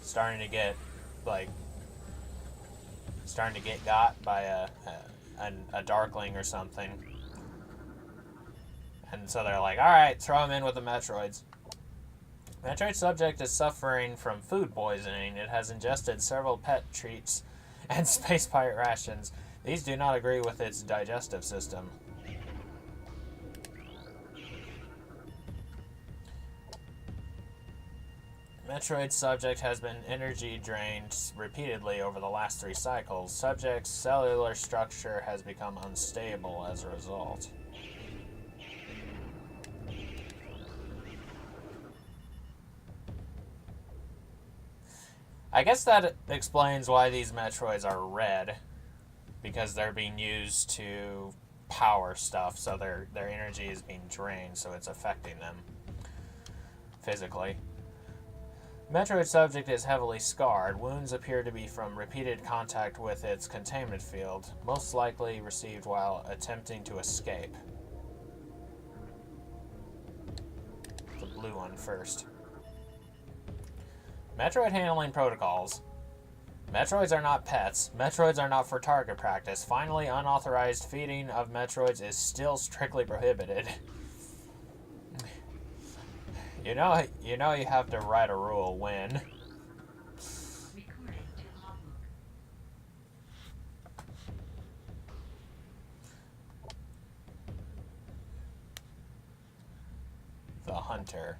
starting to get got by a Darkling or something. And so they're like, alright, throw him in with the Metroids. Metroid subject is suffering from food poisoning. It has ingested several pet treats and space pirate rations. These do not agree with its digestive system. Metroid subject has been energy drained repeatedly over the last 3 cycles. Subject's cellular structure has become unstable as a result. I guess that explains why these Metroids are red, because they're being used to power stuff, so their energy is being drained, so it's affecting them physically. Metroid subject is heavily scarred. Wounds appear to be from repeated contact with its containment field, most likely received while attempting to escape. The blue one first. Metroid handling protocols. Metroids are not pets. Metroids are not for target practice. Finally, unauthorized feeding of Metroids is still strictly prohibited. You know you have to write a rule when. The Hunter.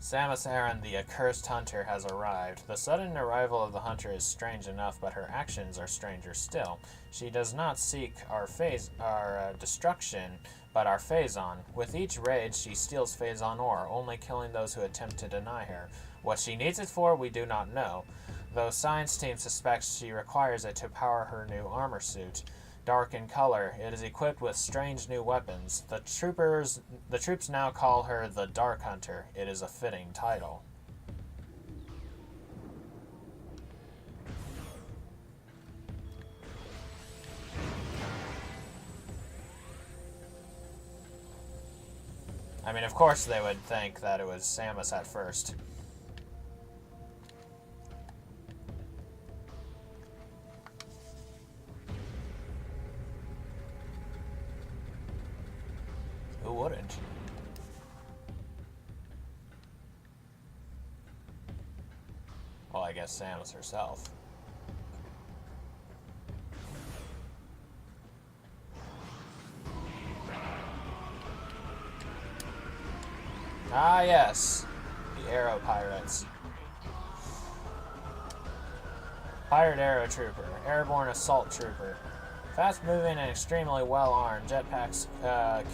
Samus Aran, the accursed hunter, has arrived. The sudden arrival of the hunter is strange enough, but her actions are stranger still. She does not seek our destruction, but our Phazon. With each raid, she steals Phazon ore, only killing those who attempt to deny her. What she needs it for, we do not know, though science team suspects she requires it to power her new armor suit. Dark in color, it is equipped with strange new weapons. The troops now call her the Dark Hunter. It is a fitting title. I mean, of course they would think that it was Samus at first. Who wouldn't? Well, I guess Samus herself. Ah, yes. The Arrow Pirates. Pirate Arrow Trooper. Airborne Assault Trooper. Fast-moving and extremely well-armed, jetpacks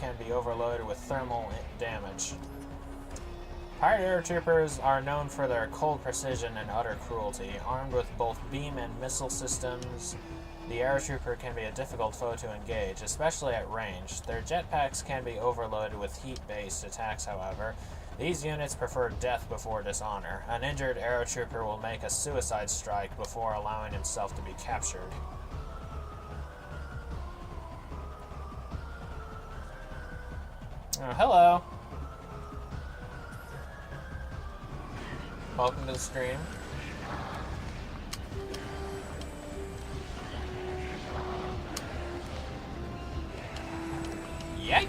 can be overloaded with thermal damage. Pirate Air Troopers are known for their cold precision and utter cruelty. Armed with both beam and missile systems, the Air Trooper can be a difficult foe to engage, especially at range. Their jetpacks can be overloaded with heat-based attacks, however. These units prefer death before dishonor. An injured Air Trooper will make a suicide strike before allowing himself to be captured. Oh, hello. Welcome to the stream. Yay!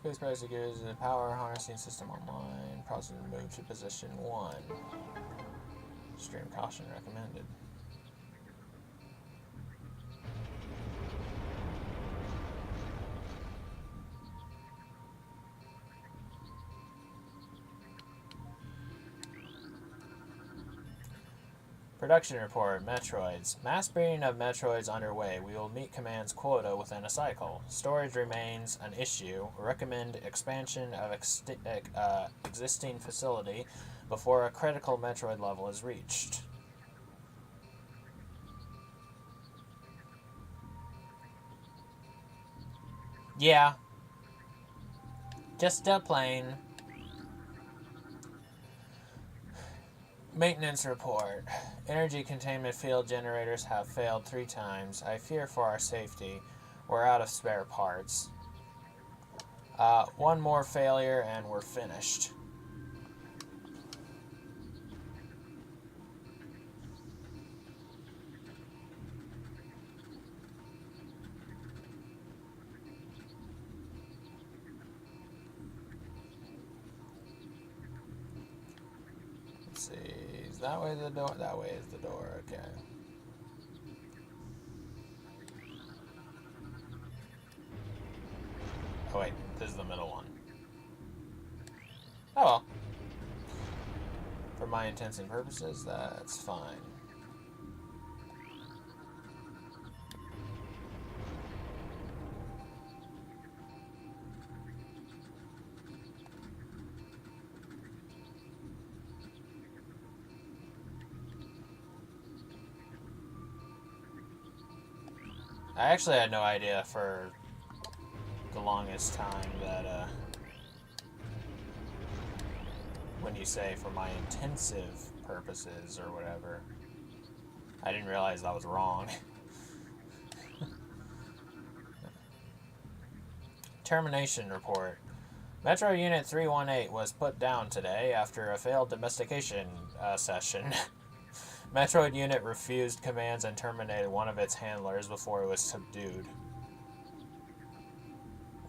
Space price gives the power harnessing system online. Process move to position 1. Extreme caution recommended. Production report, Metroids. Mass breeding of Metroids underway. We will meet command's quota within a cycle. Storage remains an issue. Recommend expansion of existing facility before a critical Metroid level is reached. Yeah. Just a plane. Maintenance report. Energy containment field generators have failed 3 times. I fear for our safety. We're out of spare parts. One more failure and we're finished. Let's see. Is that way the door? That way is the door. Okay. Oh wait, this is the middle one. Oh well. For my intents and purposes, that's fine. I actually had no idea for the longest time that when you say for my intensive purposes or whatever, I didn't realize that was wrong. Termination report. Metro Unit 318 was put down today after a failed domestication session. Metroid Unit refused commands and terminated one of its handlers before it was subdued.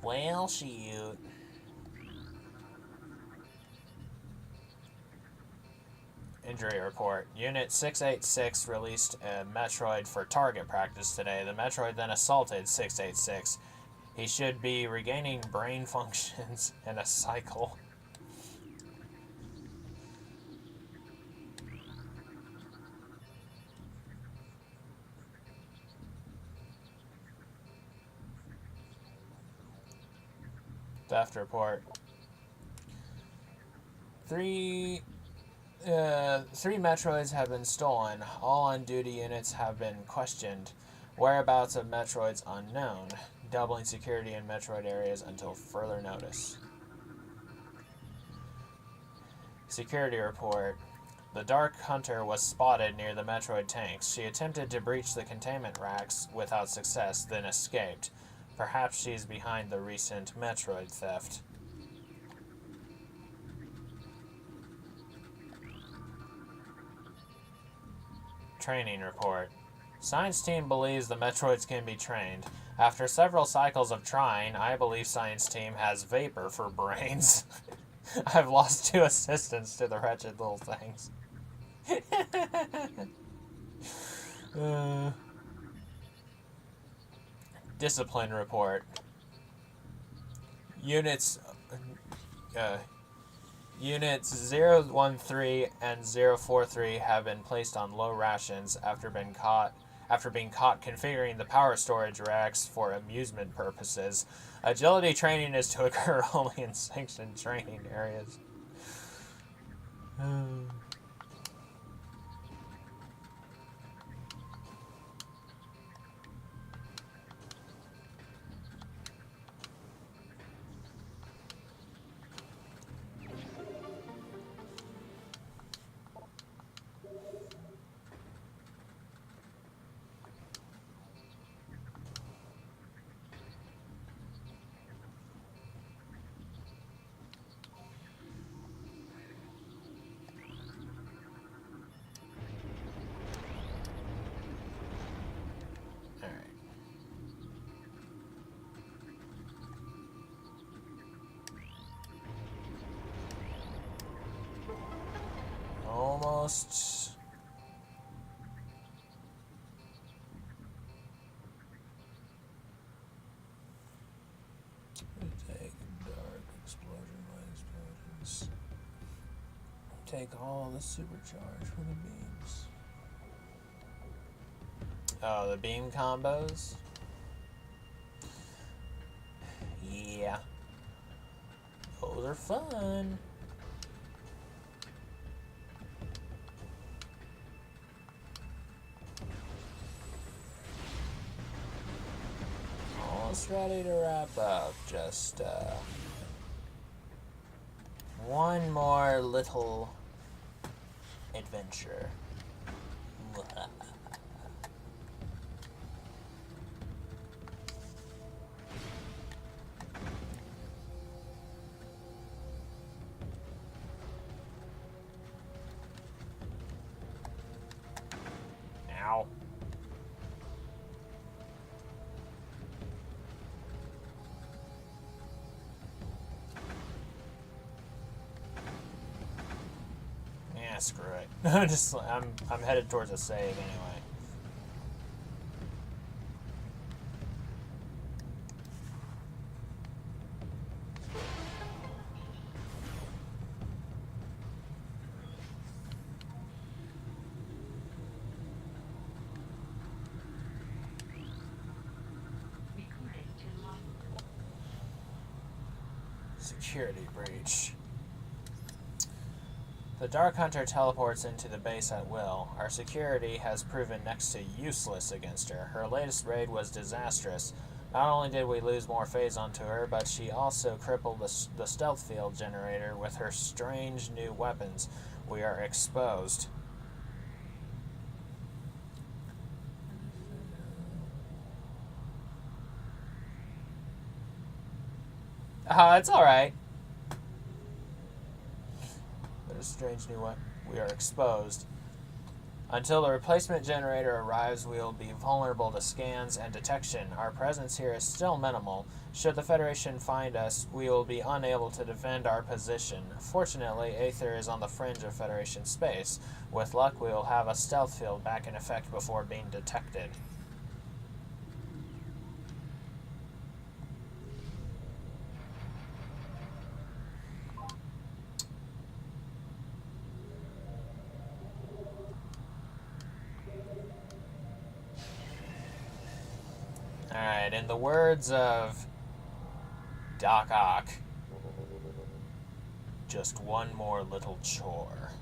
Well, shoot. Injury report. Unit 686 released a Metroid for target practice today. The Metroid then assaulted 686. He should be regaining brain functions in a cycle. Theft report. Three Metroids have been stolen. All on-duty units have been questioned. Whereabouts of Metroids unknown. Doubling security in Metroid areas until further notice. Security report. The Dark Hunter was spotted near the Metroid tanks. She attempted to breach the containment racks without success, then escaped. Perhaps she's behind the recent Metroid theft. Training report. Science team believes the Metroids can be trained. After several cycles of trying, I believe science team has vapor for brains. I've lost 2 assistants to the wretched little things. Discipline report. Units 013 and 043 have been placed on low rations after being caught configuring the power storage racks for amusement purposes. Agility training is to occur only in sanctioned training areas. almost. Take dark explosion by explosions. Take all the supercharge for the beams. Oh, the beam combos? Yeah. Those are fun. Almost ready to wrap up. Just, one more little adventure. Ow. Yeah, screw it. I'm headed towards a save anyway. Security breach. The Dark Hunter teleports into the base at will. Our security has proven next to useless against her. Her latest raid was disastrous. Not only did we lose more phase onto her, but she also crippled the stealth field generator with her strange new weapons. We are exposed. It's alright. But a strange new one. We are exposed. Until the replacement generator arrives, we will be vulnerable to scans and detection. Our presence here is still minimal. Should the Federation find us, we will be unable to defend our position. Fortunately, Aether is on the fringe of Federation space. With luck, we will have a stealth field back in effect before being detected. Alright, in the words of Doc Ock, just one more little chore.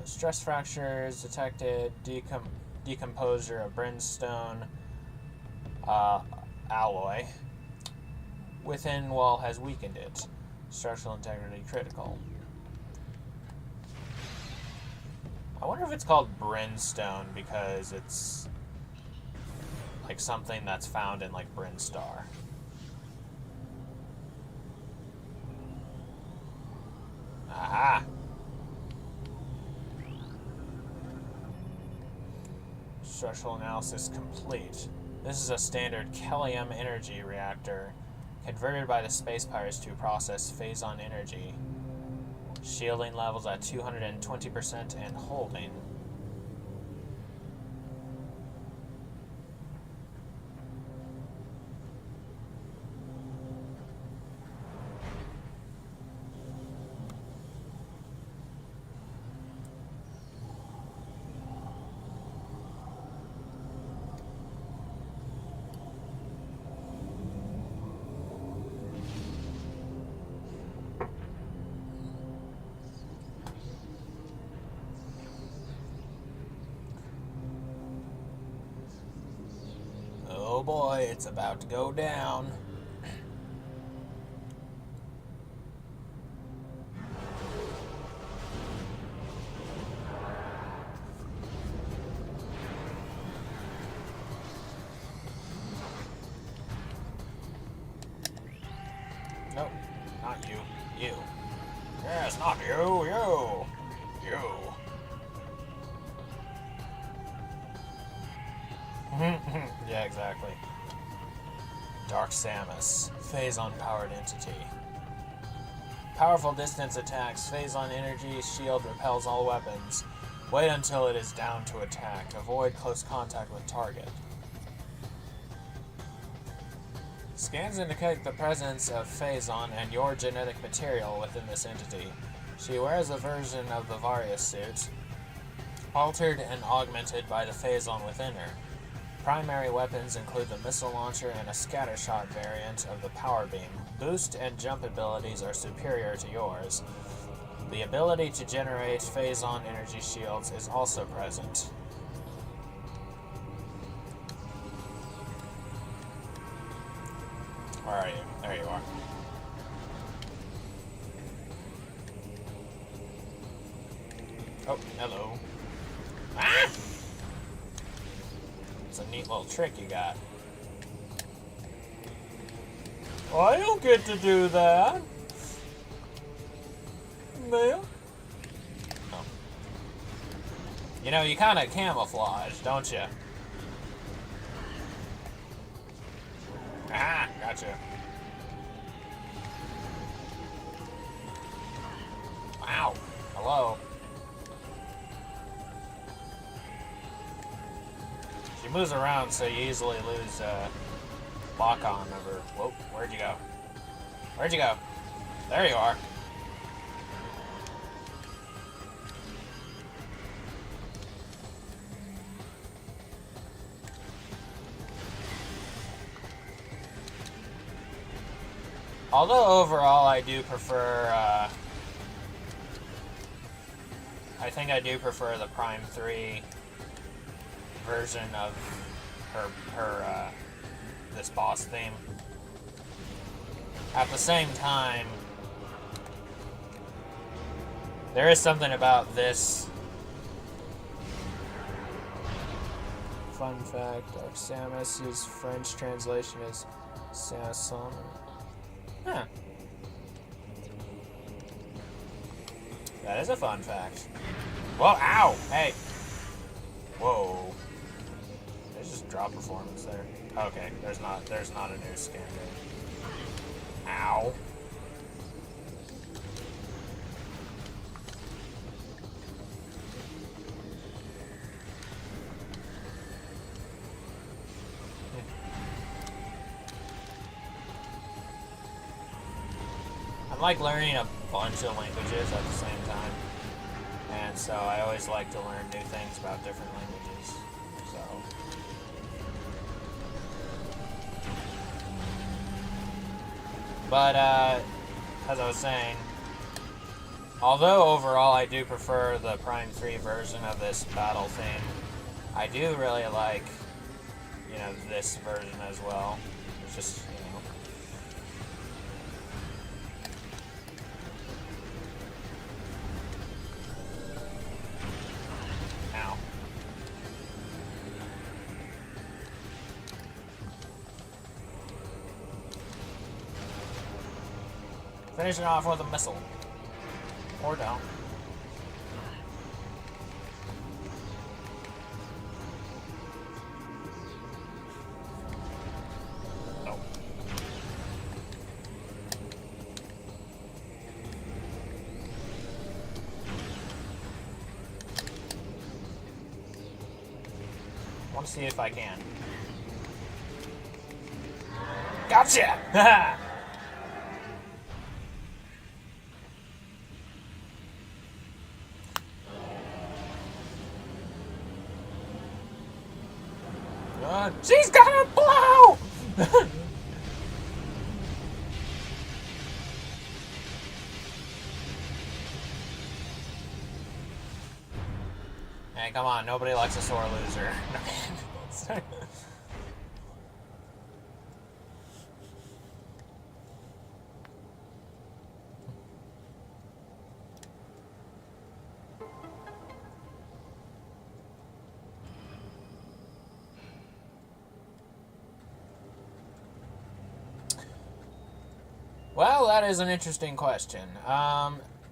Stress fractures detected, decomposure of brimstone alloy within wall has weakened it. Structural integrity critical. I wonder if it's called brimstone because it's like something that's found in like Brinstar. Aha! Structural analysis complete. This is a standard Kellium energy reactor converted by the space pirates to process phazon energy. Shielding levels at 220% and holding. Oh boy, it's about to go down. Nope. Yeah, exactly. Dark Samus, Phazon-powered entity. Powerful distance attacks. Phazon energy shield repels all weapons. Wait until it is down to attack. Avoid close contact with target. Scans indicate the presence of Phazon and your genetic material within this entity. She wears a version of the Varia suit, altered and augmented by the Phazon within her. Primary weapons include the missile launcher and a scattershot variant of the power beam. Boost and jump abilities are superior to yours. The ability to generate Phazon energy shields is also present. Where are you? There you are. Oh, hello. Ah! It's a neat little trick you got. I don't get to do that. No. Oh. You know, you kind of camouflage, don't you? Ah, gotcha. Wow. Hello. She moves around, so you easily lose lock-on of her. Whoa, where'd you go? Where'd you go? There you are. Although overall I do prefer, I think I do prefer the Prime 3 version of her this boss theme. At the same time, there is something about this. Fun fact, Dark Samus's French translation is Samson. Huh. That is a fun fact. Whoa, ow! Hey! Whoa. There's just drop performance there. Okay, there's not a new skin there. Ow. I'm like learning a bunch of languages at the same time. And so I always like to learn new things about different languages. So but as I was saying, although overall I do prefer the Prime 3 version of this battle theme, I do really like, you know, this version as well. It's just, you know. Ow. Finish it off with a missile. Or don't. Oh. I want to see if I can. Gotcha! She's gonna blow! Hey, come on, nobody likes a sore loser. Well, that is an interesting question.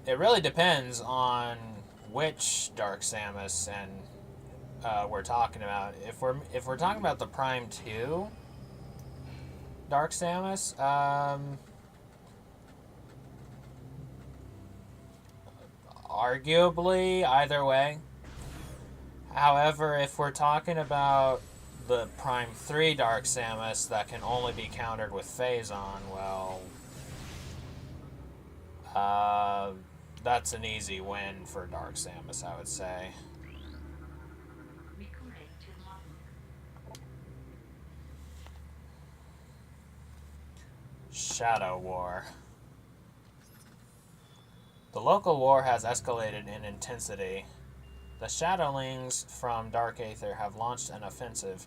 It really depends on which Dark Samus and we're talking about. If we're talking about the Prime 2 Dark Samus, arguably either way. However, if we're talking about the Prime 3 Dark Samus that can only be countered with Phazon, well, uh, that's an easy win for Dark Samus, I would say. Shadow War. The local war has escalated in intensity. The Shadowlings from Dark Aether have launched an offensive.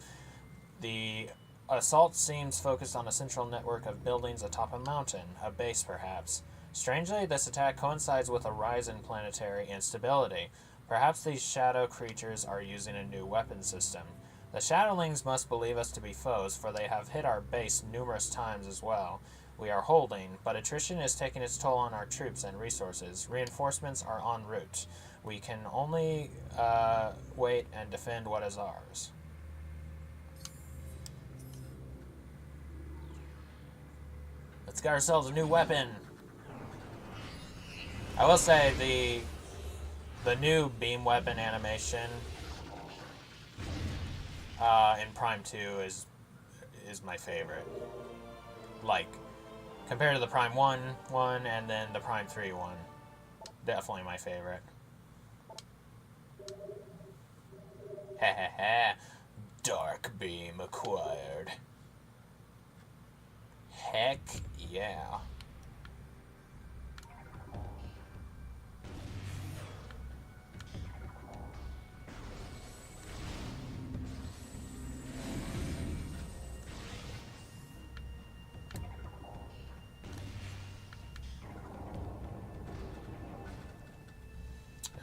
The assault seems focused on a central network of buildings atop a mountain, a base perhaps. Strangely, this attack coincides with a rise in planetary instability. Perhaps these shadow creatures are using a new weapon system. The Shadowlings must believe us to be foes, for they have hit our base numerous times as well. We are holding, but attrition is taking its toll on our troops and resources. Reinforcements are en route. We can only wait and defend what is ours. Let's get ourselves a new weapon. I will say the new beam weapon animation in Prime 2 is my favorite. Like, compared to the Prime 1 one and then the Prime 3 one. Definitely my favorite. Hehehe. Dark beam acquired. Heck yeah.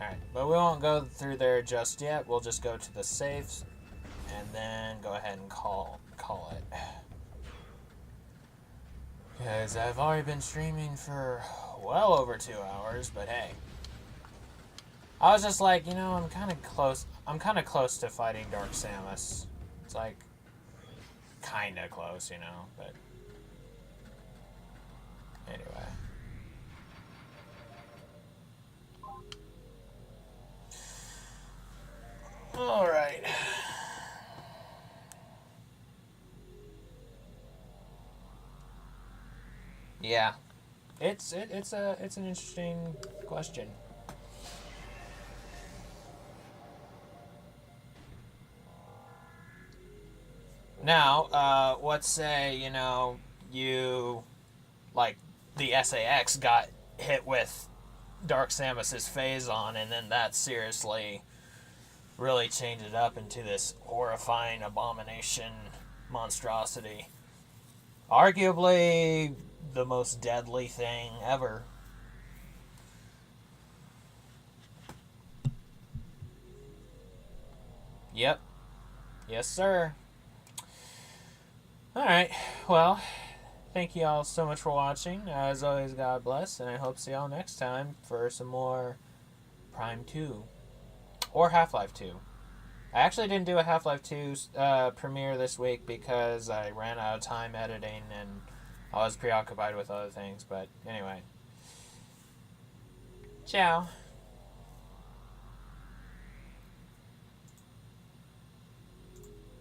Alright, but we won't go through there just yet. We'll just go to the safes and then go ahead and call it. Because I've already been streaming for well over 2 hours, but hey. I was just like, I'm kind of close. I'm kind of close to fighting Dark Samus. It's like, kind of close, but anyway. All right. Yeah, it's an interesting question. Now, let's say you like the SAX got hit with Dark Samus's Phazon, and then that seriously really changed it up into this horrifying abomination monstrosity. Arguably the most deadly thing ever. Yep. Yes, sir. Alright, well, thank you all so much for watching. As always, God bless, and I hope to see y'all next time for some more Prime 2. Or Half-Life 2. I actually didn't do a Half-Life 2 premiere this week because I ran out of time editing and I was preoccupied with other things. But anyway. Ciao.